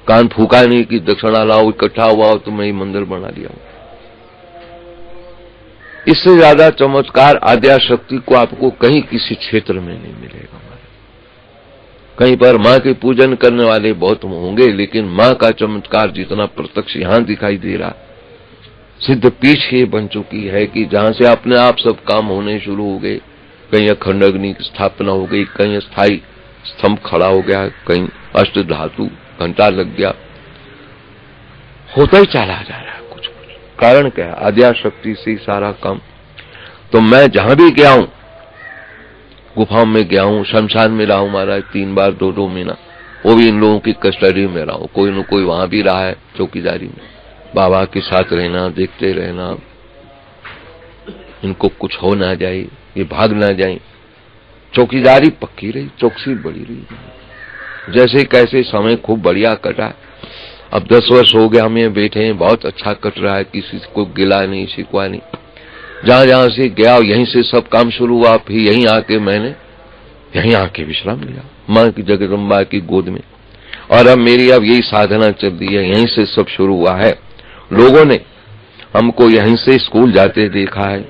कान फूका नहीं कि दक्षिणा लाओ, इकट्ठा हुआ हो तो मैं ही मंदिर बना लिया। इससे ज्यादा चमत्कार आद्या शक्ति को आपको कहीं किसी क्षेत्र में नहीं मिलेगा। कहीं पर माँ के पूजन करने वाले बहुत होंगे, लेकिन माँ का चमत्कार जितना प्रत्यक्ष यहां दिखाई दे रहा, सिद्ध पीठ ये बन चुकी है कि जहां से अपने आप सब काम होने शुरू हो गए। कहीं अखंड अग्नि की स्थापना हो गई, कहीं स्थायी स्तंभ खड़ा हो गया, कहीं अष्ट धातु घंटा लग गया, होता ही चला जा रहा है कुछ। कारण क्या है, आद्या शक्ति से सारा काम। तो मैं जहां भी गया हूं, गुफाओं में गया हूं, शमशान में रहा हूं महाराज 3 बार 2-2 महीना, वो भी इन लोगों की कस्टडी में रहा हूं। कोई न कोई वहां भी रहा है चौकीदारी में, बाबा के साथ रहना, देखते रहना, इनको कुछ हो ना जाए, ये भाग ना जाए। चौकीदारी पक्की रही, चौकसी बड़ी रही। जैसे कैसे समय खूब बढ़िया कटा। अब 10 वर्ष हो गया हम ये बैठे हैं, बहुत अच्छा कट रहा है, किसी को गिला नहीं, शिकवा नहीं। जहां जहां से गया यहीं से सब काम शुरू हुआ। फिर यहीं आके मैंने यहीं आके विश्राम लिया माँ की जगदम्बा की गोद में। और अब मेरी यही साधना चल रही है, यहीं से सब शुरू हुआ है। लोगों ने हमको यहीं से स्कूल जाते देखा है,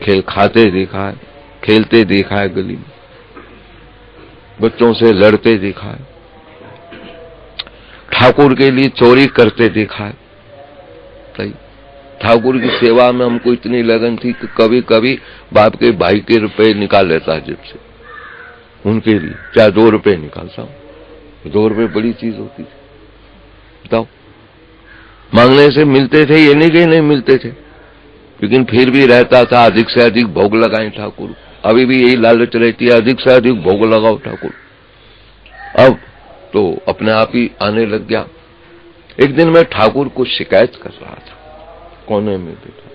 खेल खाते देखा है, खेलते देखा है, गली में बच्चों से लड़ते देखा है, ठाकुर के लिए चोरी करते देखा है। सही, ठाकुर की सेवा में हमको इतनी लगन थी कि कभी कभी बाप के भाई के रुपए निकाल लेता है जेब से, उनके लिए चाहे 2 रुपए निकालता हूं। 2 रुपए बड़ी चीज होती थी, बताओ। मांगने से मिलते थे, ये नहीं कि नहीं मिलते थे, लेकिन फिर भी रहता था अधिक से अधिक भोग लगाएं ठाकुर। अभी भी यही लालच रहती है, अधिक से अधिक भोग लगाओ ठाकुर। अब तो अपने आप ही आने लग गया। एक दिन मैं ठाकुर को शिकायत कर रहा था कोने में बैठा,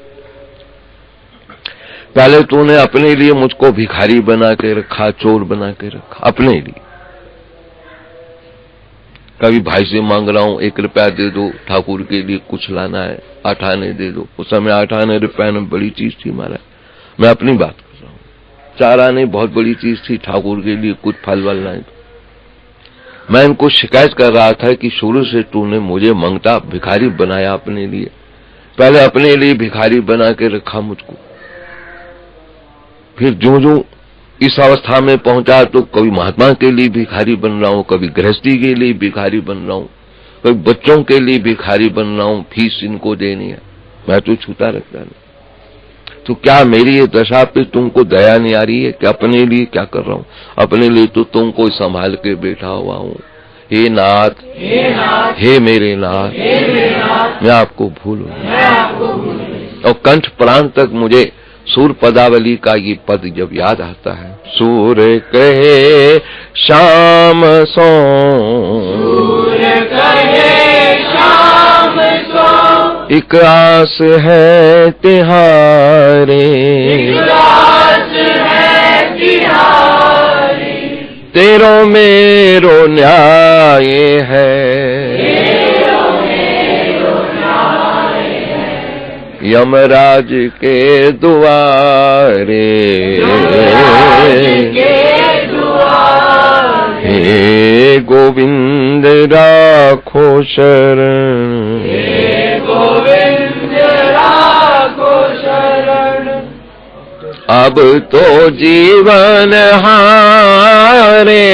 पहले तूने अपने लिए मुझको भिखारी बना के रखा, चोर बना के रखा अपने लिए। कभी भाई से मांग रहा हूं 1 रुपया दे दो, ठाकुर के लिए कुछ लाना है, 8 आने दे दो। उस समय 8 आने रुपया में बड़ी चीज थी महाराज, मैं अपनी बात कर रहा हूं। 4 आने बहुत बड़ी चीज थी, ठाकुर के लिए कुछ फल वल लाए। मैं इनको शिकायत कर रहा था कि शुरू से तूने मुझे मांगता भिखारी बनाया अपने लिए, पहले अपने लिए भिखारी बना के रखा मुझको, फिर जो जो इस अवस्था में पहुंचा तो कभी महात्मा के लिए भिखारी बन रहा हूं, कभी गृहस्थी के लिए भिखारी बन रहा हूं, कभी बच्चों के लिए भिखारी बन रहा हूं, फीस इनको देनी है, मैं तो छूता रखता नहीं। तो क्या मेरी ये दशा पे तुमको दया नहीं आ रही है कि अपने लिए क्या कर रहा हूं? अपने लिए तो तुमको संभाल के बैठा हुआ हूं। हे नाथ, हे मेरे नाथ, मैं आपको भूलूं। और कंठ प्राण तक मुझे सूर पदावली का ये पद जब याद आता है, सूर कहे शाम सो, एक आस है तिहारे, तेरो मेरो न्याय है, यमराज के दुआरे, हे गोविंद राखो शरण, अब तो जीवन हारे,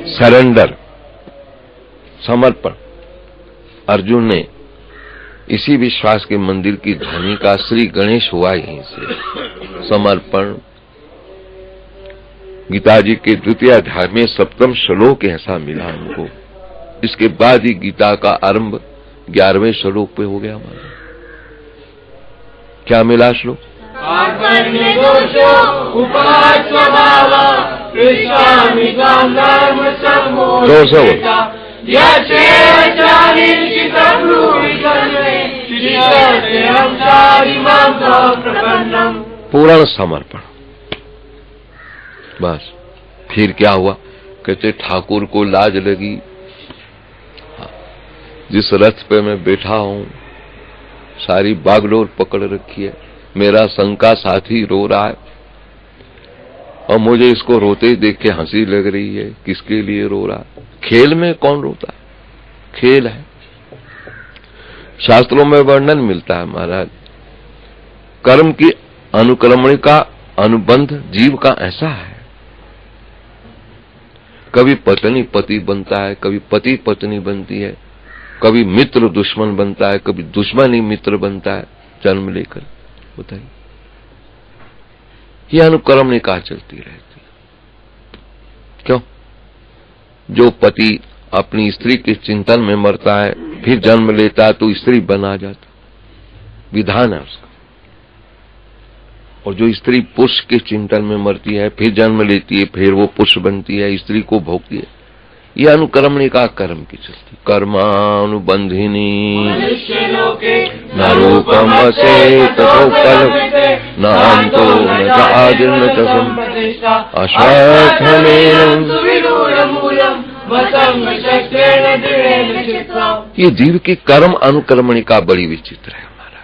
सरेंडर, समर्पण। अर्जुन ने इसी विश्वास के मंदिर की ध्वनि का श्री गणेश हुआ यहीं से। समर्पण गीता जी के 2वें अध्याय में 7वें श्लोक ऐसा मिला हमको। इसके बाद ही गीता का आरंभ 11वें श्लोक पे हो गया हमारा। क्या मिला श्लोक? पूर्ण समर्पण। बस फिर क्या हुआ? कहते ठाकुर को लाज लगी, जिस रथ पे मैं बैठा हूं सारी बागडोर पकड़ रखी है, मेरा शंका साथी रो रहा है और मुझे इसको रोते देख के हंसी लग रही है। किसके लिए रो रहा है? खेल में कौन रोता है? खेल है। शास्त्रों में वर्णन मिलता है महाराज, कर्म की अनुक्रमण का अनुबंध जीव का ऐसा है, कभी पत्नी पति बनता है, कभी पति पत्नी बनती है, कभी मित्र दुश्मन बनता है, कभी दुश्मन ही मित्र बनता है जन्म लेकर। बताइए, यह अनुक्रमणिका चलती रहती है। क्यों? जो पति अपनी स्त्री के चिंतन में मरता है फिर जन्म लेता है तो स्त्री बना जाता, विधान है उसका। और जो स्त्री पुरुष के चिंतन में मरती है फिर जन्म लेती है, फिर वो पुरुष बनती है, स्त्री को भोगती है। यह अनुक्रमणिका कर्म की चलती। कर्मानुबंधिनी न रूपम से तथोपल न अंतो न च आदिर् न च संप्रतिष्ठा अश्वत्थमेनं। ये जीव की कर्म अनुक्रमणिका बड़ी विचित्र है हमारा।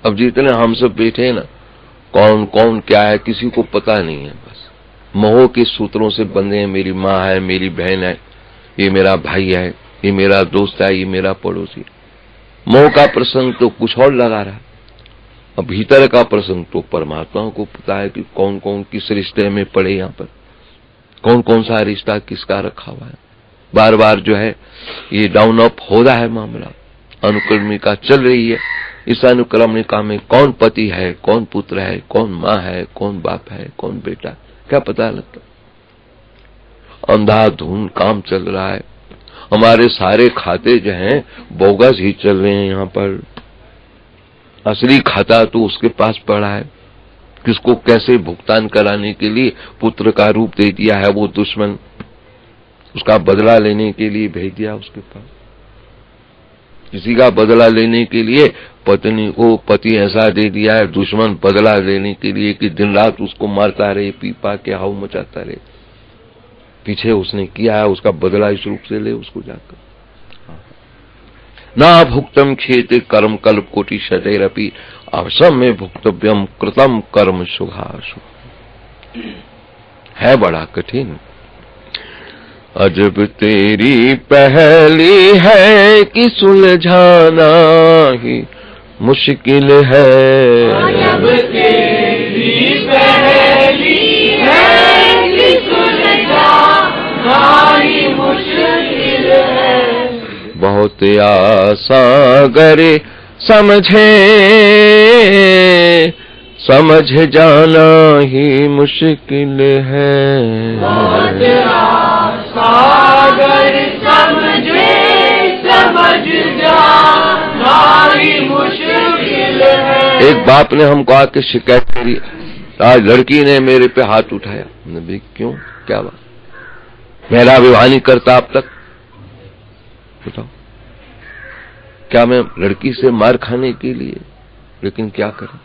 अब जितने हम सब बैठे ना, कौन कौन क्या है किसी को पता नहीं है। बस मोह के सूत्रों से बंधे हैं। मेरी माँ है, मेरी बहन है, ये मेरा भाई है, ये मेरा दोस्त है, ये मेरा पड़ोसी। मोह का प्रसंग तो कुछ और लगा रहा है, और भीतर का प्रसंग तो परमात्मा को पता है कि कौन कौन किस रिश्ते में पड़े, यहाँ पर कौन कौन सा रिश्ता किसका रखा हुआ है। बार बार जो है ये डाउन अप हो रहा है मामला, अनुक्रमणिका चल रही है। इस अनुक्रमणिका में कौन पति है, कौन पुत्र है, कौन माँ है, कौन बाप है, कौन बेटा, क्या पता लगता। अंधाधुन काम चल रहा है। हमारे सारे खाते जो हैं बोगस ही चल रहे हैं यहाँ पर। असली खाता तो उसके पास पड़ा है, किसको कैसे भुगतान कराने के लिए पुत्र का रूप दे दिया है वो दुश्मन, उसका बदला लेने के लिए भेज दिया उसके पास। किसी का बदला लेने के लिए पत्नी को पति ऐसा दे दिया है, दुश्मन बदला लेने के लिए कि दिन रात उसको मारता रहे, पीपा के हाव मचाता रहे। पीछे उसने किया है, उसका बदला इस रूप से ले उसको जाकर। ना भुक्तम खेते कर्म कल्प कोटि शतैरपि अवसम में भुक्तव्यम कृतम कर्म शुभाशुभ। है बड़ा कठिन। अजब तेरी पहली है कि सुलझाना ही मुश्किल है। अजब तेरी पहली है कि सुलझाना ही मुश्किल है। बहुत आसान करे समझे, समझ जाना ही मुश्किल है। बहुत आसान करे समझे, समझ जाना ही मुश्किल है। एक बाप ने हमको आके शिकायत करी, आज लड़की ने मेरे पे हाथ उठाया। मैंने भी क्यों, क्या बात? मेरा विवाह नहीं करता अब तक। बताओ, क्या मैं लड़की से मार खाने के लिए? लेकिन क्या करें,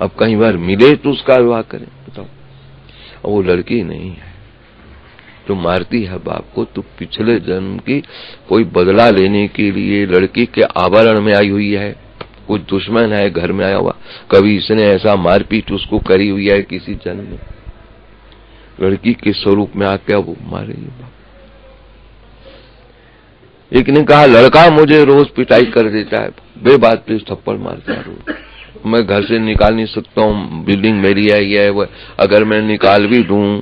अब कई बार मिले तो उसका विवाह करें। बताओ, अब वो लड़की नहीं है तो मारती है बाप को, तो पिछले जन्म की कोई बदला लेने के लिए लड़की के आवरण में आई हुई है, कोई दुश्मन है घर में आया हुआ, कभी इसने ऐसा मारपीट उसको करी हुई है किसी जन्म में, लड़की के स्वरूप में आके वो मारेगी बाप। एक ने कहा लड़का मुझे रोज पिटाई कर देता है, बेबात पे थप्पड़ मारता है रोज, मैं घर से निकाल नहीं सकता हूँ, बिल्डिंग मेरी है, ये है वो, अगर मैं निकाल भी दूं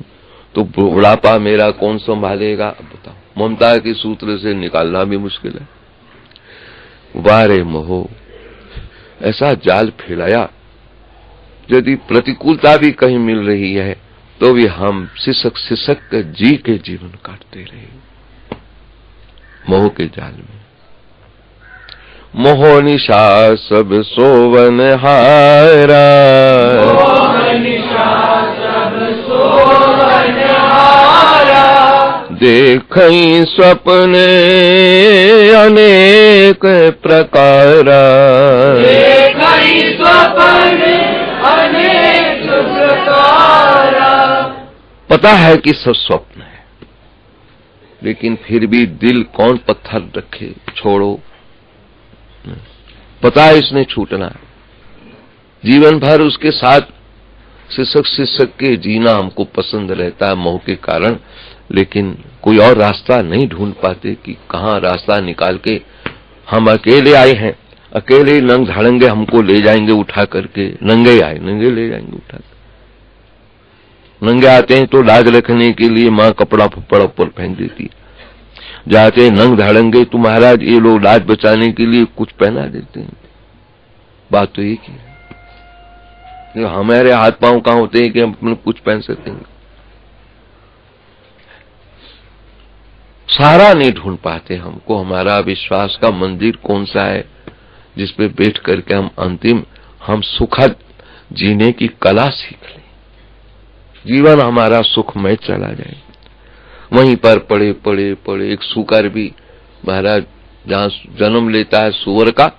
तो बुढ़ापा मेरा कौन संभालेगा? बताओ, ममता के सूत्र से निकालना भी मुश्किल है। वारे मोह, ऐसा जाल फैलाया, यदि प्रतिकूलता भी कहीं मिल रही है तो भी हम सिसक सिसक कर जी के जीवन काटते रहे मोह के जाल में। मोह निशा सब सोवन हारा, मोह निशा सब सोवन हारा। देखई स्वप्ने अनेक प्रकारा, देखई स्वप्न अनेक प्रकारा। पता है कि सब स्वप्न है, लेकिन फिर भी दिल कौन पत्थर रखे, छोड़ो। पता है इसने छूटना है, जीवन भर उसके साथ सिसक सिसक के जीना हमको पसंद रहता है मोह के कारण, लेकिन कोई और रास्ता नहीं ढूंढ पाते कि कहाँ रास्ता निकाल के हम अकेले आए हैं, अकेले नंग झाड़ेंगे हमको ले जाएंगे उठा करके, नंगे आए नंगे ले जाएंगे उठा कर। नंगे आते हैं तो लाज रखने के लिए माँ कपड़ा फपड़ा ऊपर फेंक देती है, जाते नंग धाड़ेंगे तो महाराज ये लोग लाज बचाने के लिए कुछ पहना देते हैं। बात तो एक ही है, हमारे हाथ पांव कहाँ होते हैं कि हम अपने कुछ पहन सकेंगे? सारा नहीं ढूंढ पाते हमको, हमारा विश्वास का मंदिर कौन सा है जिसपे बैठ करके हम अंतिम हम सुखद जीने की कला सीख लें, जीवन हमारा सुखमय चला जाए। वहीं पर पड़े पड़े पड़े एक सुकर भी महाराज जहां जन्म लेता है सुअर का,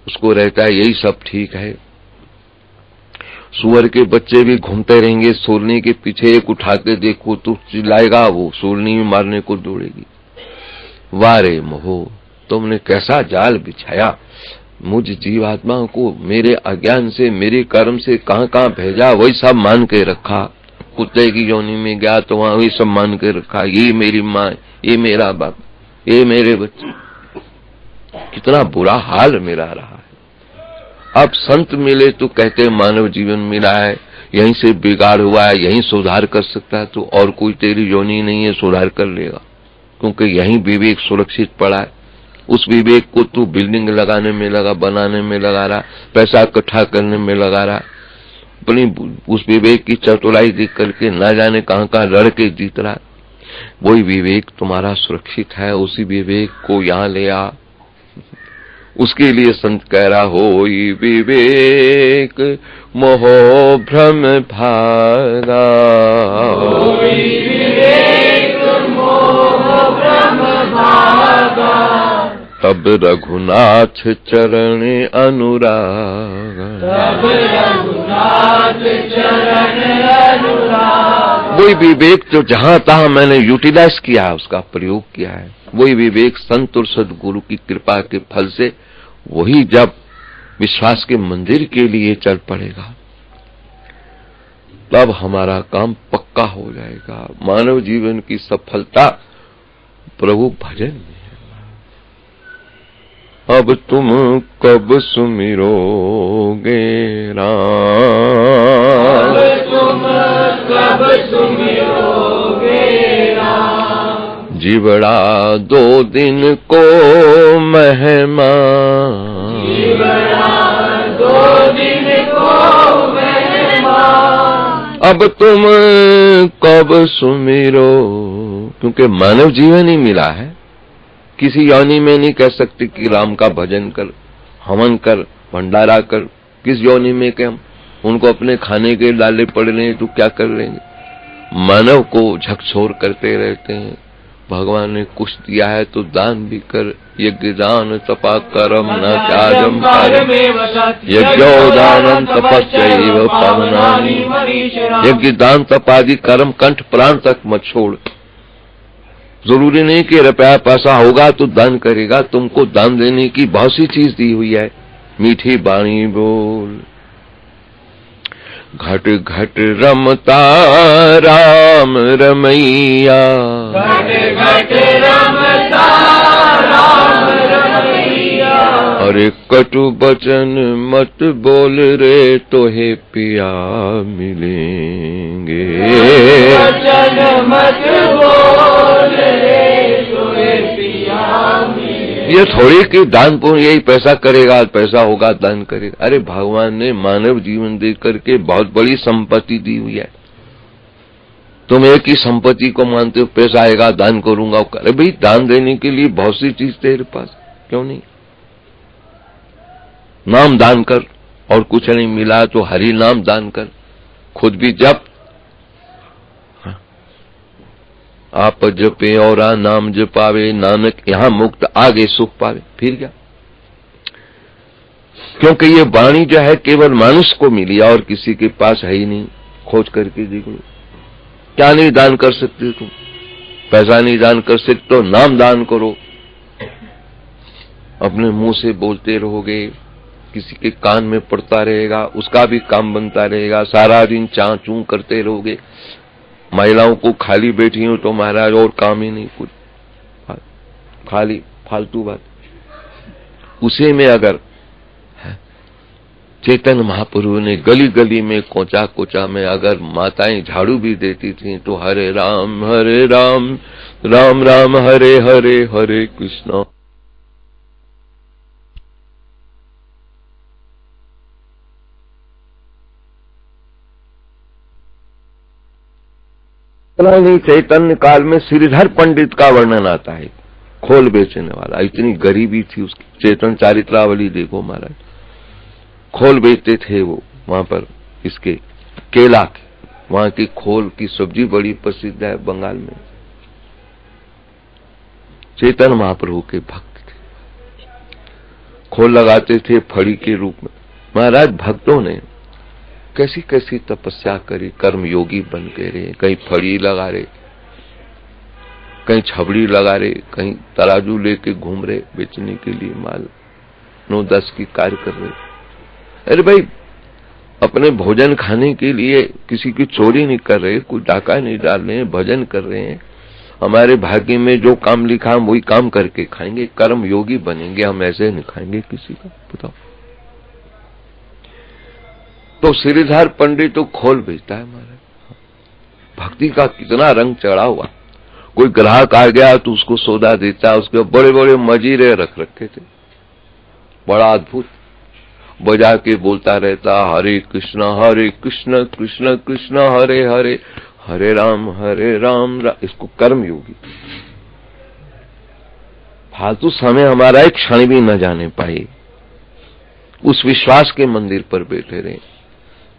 उसको रहता है यही सब ठीक है, सुअर के बच्चे भी घूमते रहेंगे, सूरनी के पीछे एक उठा के देखो तो चिल्लाएगा, वो सूरनी में मारने को दौड़ेगी। वारे मोह, तुमने कैसा जाल बिछाया, मुझ जीवात्मा को मेरे अज्ञान से मेरे कर्म से कहां कहां भेजा, वही सब मान के रखा। कुत्ते की योनि में गया तो वहां वही सब मान के रखा, ये मेरी माँ, ये मेरा बाप, ये मेरे बच्चे। कितना बुरा हाल मेरा रहा है। अब संत मिले तो कहते मानव जीवन मिला है, यहीं से बिगाड़ हुआ है, यहीं सुधार कर सकता है, तो और कोई तेरी योनि नहीं है सुधार कर लेगा, क्योंकि यहीं विवेक सुरक्षित पड़ा है। उस विवेक को तू बिल्डिंग लगाने में लगा, बनाने में लगा रहा, पैसा इकट्ठा करने में लगा रहा, अपनी उस विवेक की चतुराई देख करके ना जाने कहां कहां लड़ के जीत रहा। वही विवेक तुम्हारा सुरक्षित है, उसी विवेक को यहाँ ले आ। उसके लिए संत कह रहा हो विवेक मोह भ्रम भागा, तब रघुनाथ चरण अनुराग, वही विवेक जो जहां तहां मैंने यूटिलाइज किया है, उसका प्रयोग किया है, वही विवेक संत और सदगुरु की कृपा के फल से वही जब विश्वास के मंदिर के लिए चल पड़ेगा तब हमारा काम पक्का हो जाएगा। मानव जीवन की सफलता प्रभु भजन में है। अब तुम कब सुमिरोगे राम, कब सुमिरोगे राम, जीवड़ा 2 दिन को मेहमान, जीवड़ा 2 दिन को मेहमान, अब तुम कब सुमिरो। क्योंकि मानव जीवन ही मिला है, किसी योनि में नहीं कह सकते कि राम का भजन कर, हवन कर, भंडारा कर। किस योनि में के हम उनको अपने खाने के डाले पड़ रहे हैं तो क्या कर लेंगे। मानव को झकझोर करते रहते हैं। भगवान ने कुछ दिया है तो दान भी कर, यज्ञ दान तपा कर्म न त्याजम यज्ञोदानम तपस्यैव पावनानि, यज्ञ दान तप आदि कर्म कंठ प्राण तक मत छोड़। जरूरी नहीं कि रुपया पैसा होगा तो दान करेगा, तुमको दान देने की बहुत सी चीज दी हुई है। मीठी बाणी बोल, घट घट रमता राम रमैया, घट घट रमता राम रमैया, अरे कटु बचन मत बोल रे तोहे पिया मिलेंगे, वचन मत बोल रे तोहे पिया मिलेंगे। ये थोड़ी कि दान पुण्य यही पैसा करेगा, पैसा होगा दान करेगा। अरे भगवान ने मानव जीवन दे करके बहुत बड़ी संपत्ति दी हुई है। तुम एक ही संपत्ति को मानते हो, पैसा आएगा दान करूंगा। अरे भाई दान देने के लिए बहुत सी चीज तेरे पास, क्यों नहीं। नाम दान कर, और कुछ नहीं मिला तो हरि नाम दान कर, खुद भी जप। आप जपे और नाम जपावे, नानक यहाँ मुक्त आगे सुख पावे। फिर क्या, क्योंकि ये वाणी जो है केवल मनुष्य को मिली और किसी के पास है ही नहीं। खोज करके देख लो, क्या नहीं दान कर सकते तुम। पैसा नहीं दान कर सकते तो नाम दान करो। अपने मुंह से बोलते रहोगे, किसी के कान में पड़ता रहेगा, उसका भी काम बनता रहेगा। सारा दिन चा चू करते रहोगे। महिलाओं को खाली बैठी हूं तो महाराज और काम ही नहीं, कुछ खाली फालतू बात। उसे में अगर चैतन्य महाप्रभु ने गली गली में कोचा कोचा में अगर माताएं झाड़ू भी देती थी तो हरे राम राम राम हरे हरे, हरे कृष्ण। नहीं, चैतन्य काल में श्रीधर पंडित का वर्णन आता है, खोल बेचने वाला। इतनी गरीबी थी उसकी। चैतन्य चारित्रावली देखो महाराज, खोल बेचते थे वो वहां पर, इसके केला के। वहां की खोल की सब्जी बड़ी प्रसिद्ध है बंगाल में। चैतन्य महाप्रभु के भक्त थे, खोल लगाते थे फड़ी के रूप में। महाराज भक्तों ने कैसी कैसी तपस्या करी, कर्म योगी बन के रहे। कहीं फड़ी लगा रहे, कहीं छबड़ी लगा रहे, कहीं तराजू लेके घूम रहे बेचने के लिए माल। 9-10 की कार्य कर रहे। अरे भाई अपने भोजन खाने के लिए किसी की चोरी नहीं कर रहे, कोई डाका नहीं डाल रहे हैं, भजन कर रहे हैं। हमारे भाग्य में जो काम लिखा हम वही काम करके खाएंगे, कर्म योगी बनेंगे। हम ऐसे नहीं खाएंगे किसी का, बताओ। तो श्रीधर पंडित तो खोल बेचता है महाराज। भक्ति का कितना रंग चढ़ा हुआ। कोई ग्राहक आ गया तो उसको सौदा देता है, उसके बड़े बड़े मजीरे रख रखे थे, बड़ा अद्भुत। बजा के बोलता रहता हरे कृष्ण कृष्ण कृष्ण हरे हरे, हरे राम इसको कर्म योगी। फालतू समय हमारा एक क्षण भी न जाने पाए, उस विश्वास के मंदिर पर बैठे रहे।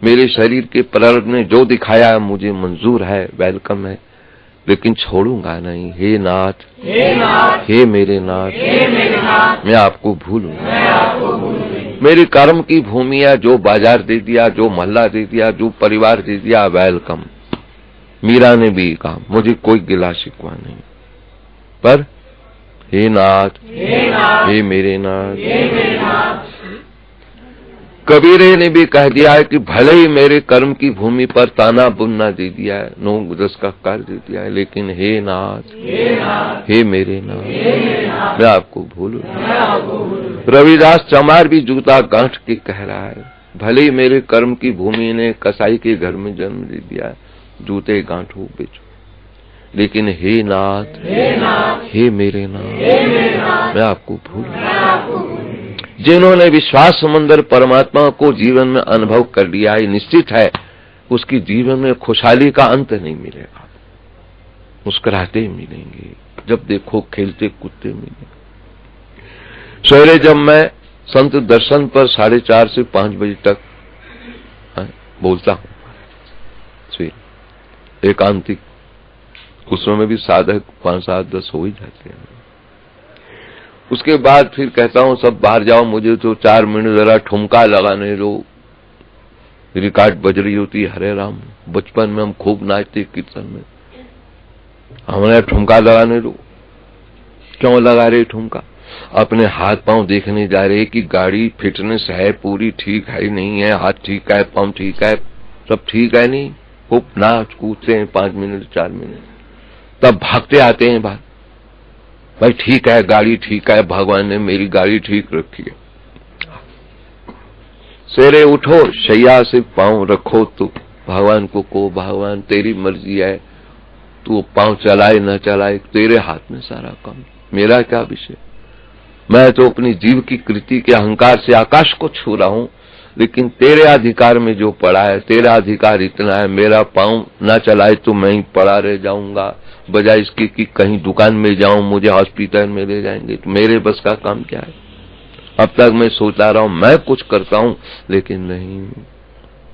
मेरे शरीर के प्रारब्ध ने जो दिखाया है मुझे मंजूर है, वेलकम है, लेकिन छोड़ूंगा नहीं। हे नाथ, हे मेरे नाथ, मैं आपको भूलूंगा। मेरे कर्म की भूमि है, जो बाजार दे दिया, जो मोहल्ला दे दिया, जो परिवार दे दिया, वेलकम। मीरा ने भी कहा मुझे कोई गिला शिकवा नहीं, पर हे नाथ, हे मेरे नाथ। कबीरे ने भी कह दिया है कि भले ही मेरे कर्म की भूमि पर ताना बुनना दे दिया है, 9-10 का कार्य दे दिया है, लेकिन हे नाथ, हे मेरे नाथ, मैं आपको भूलूं। रविदास चमार भी जूता गांठ के कह रहा है, भले ही मेरे कर्म की भूमि ने कसाई के घर में जन्म दे दिया है, जूते गांठो बेचो, लेकिन हे नाथ, हे मेरे नाथ, मैं आपको भूलूं। जिन्होंने विश्वास समंदर परमात्मा को जीवन में अनुभव कर लिया है, निश्चित है उसकी जीवन में खुशहाली का अंत नहीं मिलेगा। मुस्कुराते मिलेंगे, जब देखो खेलते कूदते मिलेंगे। सवेरे जब मैं संत दर्शन पर 4:30 से 5 बजे तक बोलता हूँ, एकांतिक, उसमें भी साधक 5, 7, 10 हो ही जाते हैं। उसके बाद फिर कहता हूँ सब बाहर जाओ, मुझे तो 4 मिनट जरा ठुमका लगाने दो। रिकॉर्ड बज रही होती है हरे राम। बचपन में हम खूब नाचते कीर्तन में, हमें ठुमका लगाने दो। क्यों लगा रहे ठुमका? अपने हाथ पांव देखने जा रहे कि गाड़ी फिटनेस है पूरी, ठीक है नहीं है, हाथ ठीक है, पांव ठीक है, सब ठीक है नहीं। खूब नाच कूदते हैं 5 मिनट 4 मिनट, तब भागते आते हैं बाहर, भाई ठीक है, गाड़ी ठीक है, भगवान ने मेरी गाड़ी ठीक रखी है। सवेरे उठो, शैया से पांव रखो तो भगवान को भगवान तेरी मर्जी है, तू पांव चलाए न चलाए, तेरे हाथ में सारा काम, मेरा क्या विषय। मैं तो अपनी जीव की कृति के अहंकार से आकाश को छू रहा हूं, लेकिन तेरे अधिकार में जो पड़ा है, तेरा अधिकार इतना है, मेरा पांव न चलाए तो मैं ही पड़ा रह जाऊंगा, बजाय इसके कि कहीं दुकान में जाऊं, मुझे हॉस्पिटल में ले जाएंगे, तो मेरे बस का काम क्या है। अब तक मैं सोचता रहा हूं मैं कुछ करता हूं, लेकिन नहीं।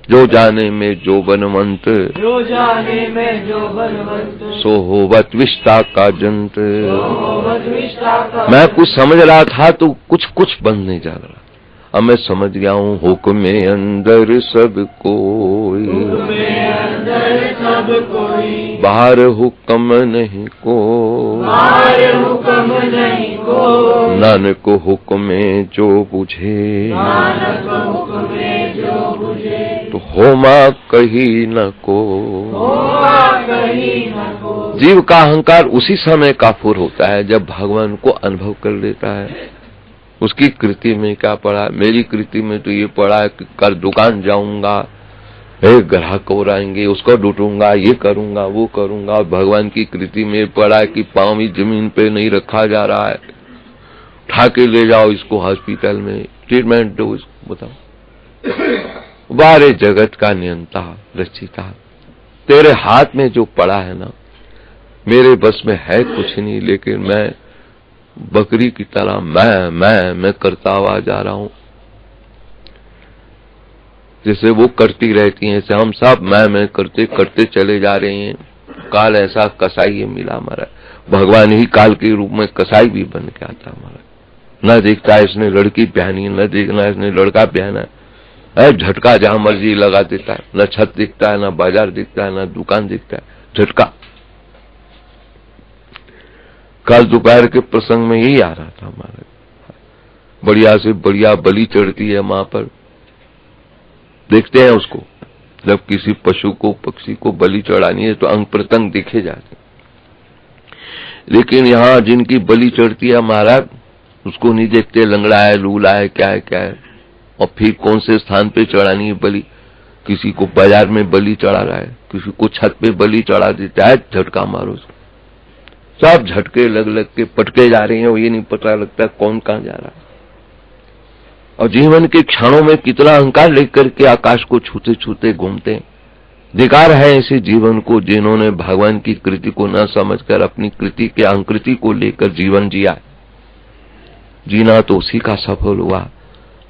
जो जाने में जो बनवंत, जो जाने में जो बनवंत, सो होवत विष्टा का जंत। होवत विष्टा का। मैं कुछ समझ रहा था तो कुछ बनने जा रहा। अब मैं समझ गया हूँ, हुक्म अंदर सब कोई, बाहर हुक्म नहीं को, नानक हुक्म जो बुझे, तो होमा कहीं न को। जीव का अहंकार उसी समय काफूर होता है जब भगवान को अनुभव कर लेता है। उसकी कृति में क्या पड़ा, मेरी कृति में तो ये पड़ा है कि कल दुकान जाऊंगा, एक ग्राहक और आएंगे, उसको लूटूंगा, ये करूंगा वो करूंगा। भगवान की कृति में पड़ा है कि पांव ही जमीन पे नहीं रखा जा रहा है, उठा के ले जाओ इसको हॉस्पिटल में, ट्रीटमेंट दो इसको। बताओ, बारे जगत का नियंता रचिता, तेरे हाथ में जो पड़ा है ना, मेरे बस में है कुछ नहीं, लेकिन मैं बकरी की तरह मैं करता हुआ जा रहा हूं। जैसे वो करती रहती हैं, ऐसे हम सब मैं करते करते चले जा रहे हैं। काल ऐसा कसाई मिला हमारा, भगवान ही काल के रूप में कसाई भी बन के आता हमारा। न देखता है इसने लड़की पहनी, न देखना इसने लड़का पहना है, झटका जहां मर्जी लगा देता है। न छत दिखता है, न बाजार दिखता है, न दुकान दिखता है, झटका। कल दोपहर के प्रसंग में यही आ रहा था हमारे, बढ़िया से बढ़िया बलि चढ़ती है वहां पर, देखते हैं उसको। जब किसी पशु को पक्षी को बलि चढ़ानी है तो अंग प्रत्यंग देखे जाते, लेकिन यहाँ जिनकी बलि चढ़ती है महाराज, उसको नहीं देखते, लंगड़ा है, लूला है, क्या है। और फिर कौन से स्थान पे चढ़ानी है बलि, किसी को बाजार में बलि चढ़ा रहा है, किसी को छत पे बलि चढ़ा देता है, झटका मारो। सब झटके लग के पटके जा रहे हैं, और ये नहीं पता लगता कौन कहां जा रहा है। और जीवन के क्षणों में कितना अहंकार लेकर के आकाश को छूते छूते घूमते हैं। धिक्कार है ऐसे जीवन को जिन्होंने भगवान की कृति को न समझकर अपनी कृति के अंकृति को लेकर जीवन जिया। जीना तो उसी का सफल हुआ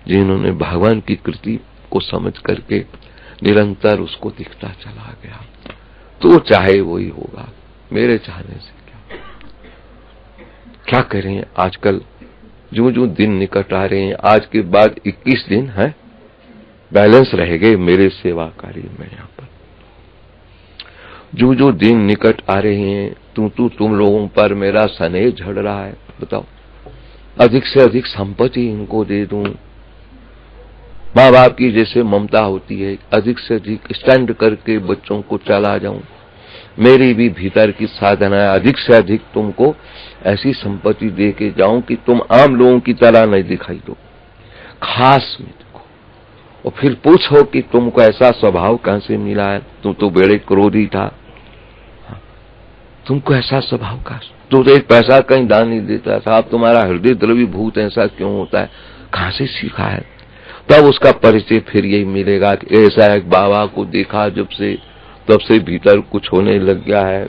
जिन्होंने भगवान की कृति को समझ करके निरंतर उसको दिखता चला गया। तो चाहे वही होगा, मेरे चाहने से क्या करें। आजकल जो जो दिन निकट आ रहे हैं, आज के बाद 21 दिन है बैलेंस रह गए मेरे सेवा कार्य में। यहाँ पर जो जो दिन निकट आ रहे हैं, तुम लोगों पर मेरा स्नेह झड़ रहा है। बताओ, अधिक से अधिक संपत्ति इनको दे दूं, माँ बाप की जैसे ममता होती है, अधिक से अधिक स्टैंड करके बच्चों को चला जाऊं। मेरी भी भीतर की साधना है, अधिक से अधिक तुमको ऐसी संपत्ति दे के जाऊं कि तुम आम लोगों की तरह नहीं दिखाई दो, खास में देखो। और फिर पूछो कि तुमको ऐसा स्वभाव कहां से मिला है, तुम तो बड़े क्रोधी था, तुमको ऐसा स्वभाव का, तो एक पैसा कहीं दान नहीं देता था, अब तुम्हारा हृदय द्रवीभूत ऐसा क्यों होता है, कहां से सीखा है। तब उसका परिचय फिर यही मिलेगा कि ऐसा एक बाबा को देखा जब से, तब से भीतर कुछ होने लग गया है।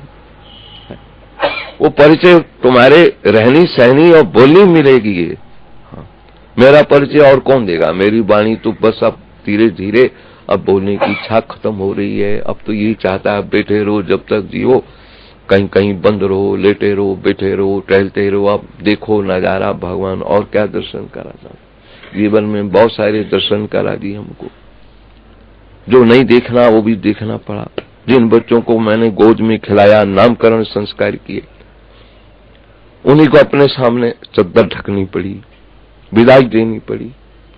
वो परिचय तुम्हारे रहनी सहनी और बोलनी मिलेगी। ये मेरा परिचय और कौन देगा। मेरी वाणी तो बस अब धीरे धीरे अब बोलने की इच्छा खत्म हो रही है। अब तो यही चाहता है बैठे रहो जब तक जियो, कहीं कहीं बंद रहो, लेटे रहो, बैठे रहो, टहलते रहो, अब देखो नजारा भगवान। और क्या दर्शन करा था जीवन में, बहुत सारे दर्शन करा दिए हमको। जो नहीं देखना वो भी देखना पड़ा। जिन बच्चों को मैंने गोद में खिलाया, नामकरण संस्कार किए, उन्हीं को अपने सामने चद्दर ढकनी पड़ी, विदाई देनी पड़ी।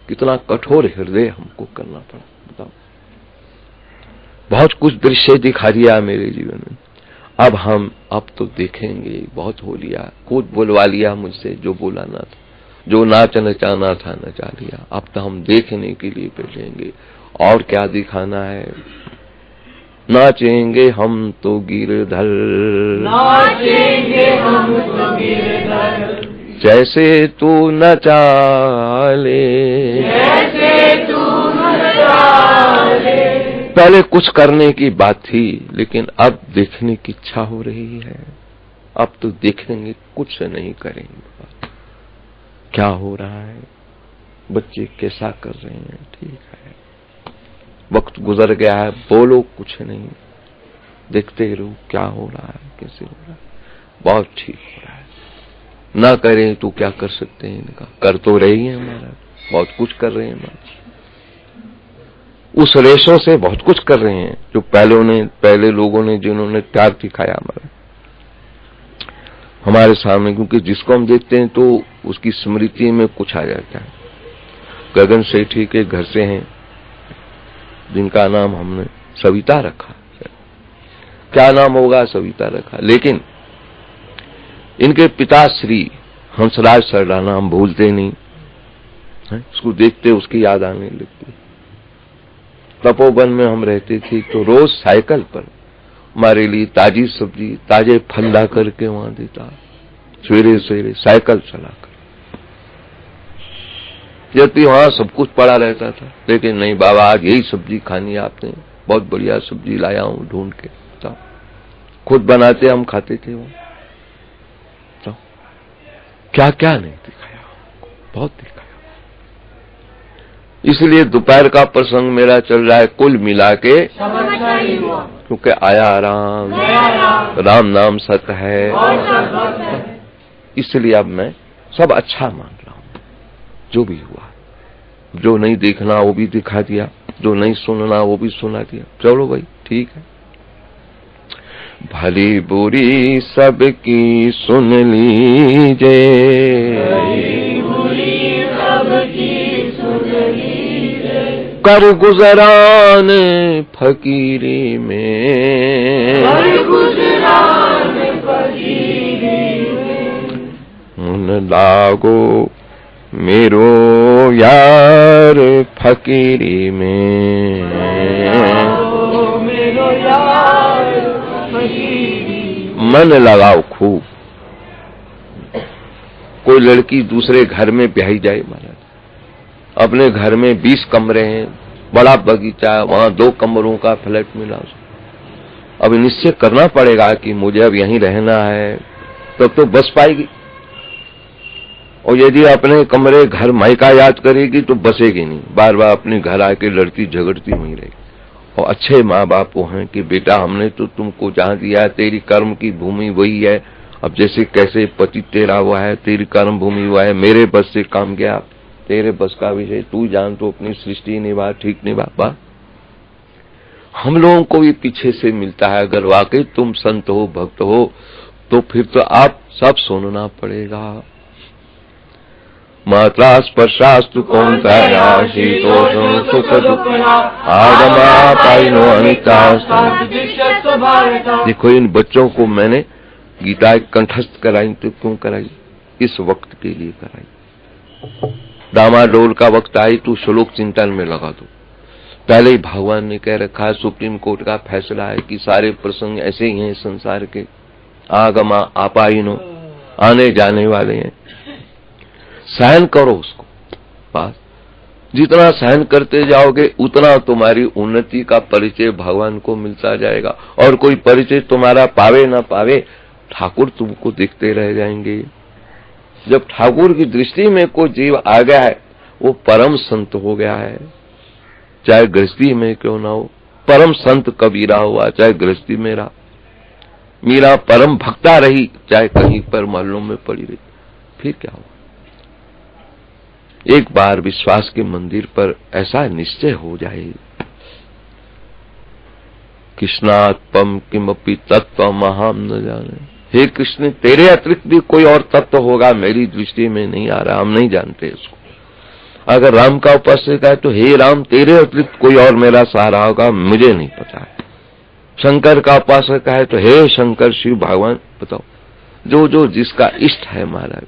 कितना कठोर हृदय हमको करना पड़ा। बताओ, बहुत कुछ दृश्य दिखा दिया मेरे जीवन में। अब तो देखेंगे, बहुत हो लिया, खुद बुलवा लिया मुझसे, जो बोलाना था, जो नाच नचाना था नचा लिया। अब तो हम देखने के लिए बैठेंगे। और क्या दिखाना है। नाचेंगे हम तो गिरधर, नाचेंगे हम तो गिरधर, जैसे तू नचा ले, जैसे तू नचा ले। पहले कुछ करने की बात थी, लेकिन अब देखने की इच्छा हो रही है। अब तो देखेंगे, कुछ नहीं करेंगे। क्या हो रहा है, बच्चे कैसा कर रहे हैं, ठीक है, वक्त गुजर गया है, बोलो कुछ नहीं, देखते रहो क्या हो रहा है, कैसे हो रहा है, बहुत ठीक हो रहा है। ना करें तो क्या कर सकते हैं, इनका कर तो रही है हमारा, बहुत कुछ कर रहे हैं हमारा। उस रेशों से बहुत कुछ कर रहे हैं जो पहले लोगों ने जिन्होंने त्याग दिखाया हमारे सामने। क्योंकि जिसको हम देखते हैं तो उसकी स्मृति में कुछ आ जाता है। गगन सेठी के घर से हैं, जिनका नाम हमने सविता रखा। क्या नाम होगा, सविता रखा, लेकिन इनके पिता श्री हंसराज सरदाना हम भूलते नहीं है। उसको देखते उसकी याद आने लगती। तपोवन में हम रहते थे तो रोज साइकिल पर हमारे लिए ताजी सब्जी, ताजे फल ला करके वहां देता, सवेरे सवेरे साइकिल चलाकर। जबकि वहां सब कुछ पड़ा रहता था, लेकिन नहीं बाबा आज यही सब्जी खानी है आपने, बहुत बढ़िया सब्जी लाया हूं ढूंढ के। तो खुद बनाते हम खाते थे वो। तो क्या क्या नहीं दिखाया, बहुत दिखाया। इसलिए दोपहर का प्रसंग मेरा चल रहा है कुल मिला के, क्योंकि आया राम, राम नाम सत्य है, इसलिए अब मैं सब अच्छा मान रहा हूं। जो भी हुआ, जो नहीं देखना वो भी दिखा दिया, जो नहीं सुनना वो भी सुना दिया। चलो भाई ठीक है, भली बुरी सबकी सुन लीजिए, कर गुजरान फकीरी में, मुन लागो मेरो यार फकीरी में, मन लगाओ खूब। कोई लड़की दूसरे घर में ब्याही जाए महाराज, अपने घर में 20 कमरे हैं, बड़ा बगीचा है, वहां 2 कमरों का फ्लैट मिला, अब निश्चय करना पड़ेगा कि मुझे अब यहीं रहना है, तब तो बस पाएगी। और यदि अपने कमरे घर मायका याद करेगी तो बसेगी नहीं, बार बार अपने घर आके लड़ती झगड़ती वहीं रहेगी। और अच्छे माँ बाप वो हैं कि बेटा हमने तो तुमको जहाँ दिया, तेरी कर्म की भूमि वही है, अब जैसे कैसे पति तेरा हुआ है, तेरी कर्म भूमि हुआ है, मेरे बस से काम गया, तेरे बस का विषय तू जान, तो अपनी सृष्टि निभा, ठीक निभा। बा हम लोगों को भी पीछे से मिलता है। अगर वाकई तुम संत हो, भक्त हो, तो फिर तो आप सब सुनना पड़ेगा। मात्रा स्पर्शास्तु कौन्तेय शीतोष्ण सुख दुःख आगमापायिनो अनित्यास्तु। देखो इन बच्चों को मैंने गीता कंठस्थ कराई, तो क्यों कराई? इस वक्त के लिए कराई। डामाडोल का वक्त आई तो श्लोक चिंतन में लगा दो। पहले ही भगवान ने कह रखा है, सुप्रीम कोर्ट का फैसला है कि सारे प्रसंग ऐसे ही हैं संसार के, आगमा आपायिनो, आने जाने वाले हैं। सहन करो उसको, बस जितना सहन करते जाओगे उतना तुम्हारी उन्नति का परिचय भगवान को मिलता जाएगा। और कोई परिचय तुम्हारा पावे ना पावे, ठाकुर तुमको देखते रह जाएंगे। जब ठाकुर की दृष्टि में कोई जीव आ गया है, वो परम संत हो गया है, चाहे गृहस्थी में क्यों ना हो। परम संत कबीरा हुआ, चाहे गृहस्थी में रहा। मीरा परम भक्ता रही, चाहे कहीं पर महलों में पड़ी रही। फिर क्या हुआ? एक बार विश्वास के मंदिर पर ऐसा निश्चय हो जाए, कृष्णात्पम किमपि तत्वम अहम न जाने। हे कृष्ण, तेरे अतिरिक्त भी कोई और तत्व होगा, मेरी दृष्टि में नहीं आ रहा, हम नहीं जानते इसको। अगर राम का उपासक है तो हे राम, तेरे अतिरिक्त कोई और मेरा सहारा होगा, मुझे नहीं पता है। शंकर का उपासक है तो हे शंकर, शिव भगवान, बताओ। जो जो जिसका इष्ट है महाराज,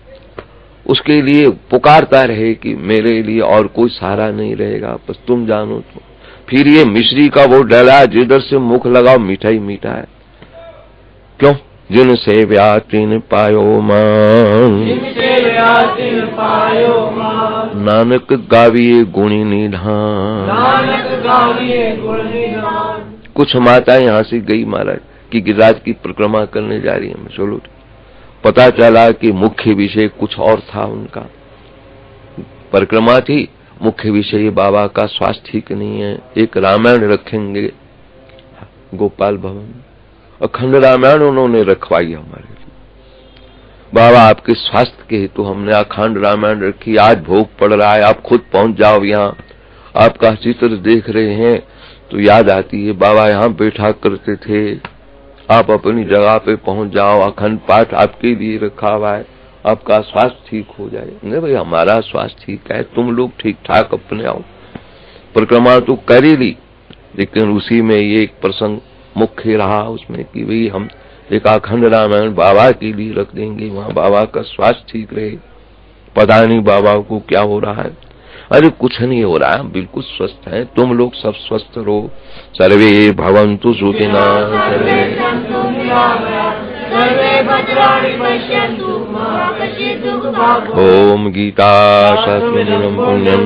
उसके लिए पुकारता रहे कि मेरे लिए और कोई सहारा नहीं रहेगा, बस तुम जानो। तो फिर ये मिश्री का वो डला, जिधर से मुख लगाओ मीठा ही मीठा है। क्यों? जिन से व्यातिन पायो मान, नानक गाविए गुणी निधान। कुछ माता यहाँ से गई महाराज कि गिरिराज की परिक्रमा करने जा रही है। चलो, पता चला कि मुख्य विषय कुछ और था उनका। परिक्रमा थी, मुख्य विषय बाबा का स्वास्थ्य ठीक नहीं है, एक रामायण रखेंगे गोपाल भवन। अखंड रामायण उन्होंने रखवाई हमारे लिए। बाबा आपके स्वास्थ्य के हेतु हमने अखंड रामायण रखी। आज भोग पड़ रहा है, आप खुद पहुंच जाओ यहाँ, आपका चित्र देख रहे हैं तो याद आती है बाबा यहाँ बैठा करते थे। आप अपनी जगह पे पहुंच जाओ, अखंड पाठ आपके लिए रखा हुआ है, आपका स्वास्थ्य ठीक हो जाए। नहीं भाई, हमारा स्वास्थ्य ठीक है, तुम लोग ठीक ठाक अपने आओ। परिक्रमा तो कर ही ली, लेकिन उसी में ये एक प्रसंग मुख्य रहा उसमें कि भाई हम एक अखंड रामायण बाबा के लिए रख देंगे, वहां बाबा का स्वास्थ्य ठीक रहे। पता नहीं बाबा को क्या हो रहा है। अरे कुछ नहीं हो रहा है, बिल्कुल स्वस्थ है, तुम लोग सब स्वस्थ रहो। सर्वे भवन्तु सुखिनः, ओम गीता शास्त्रम पुण्यम।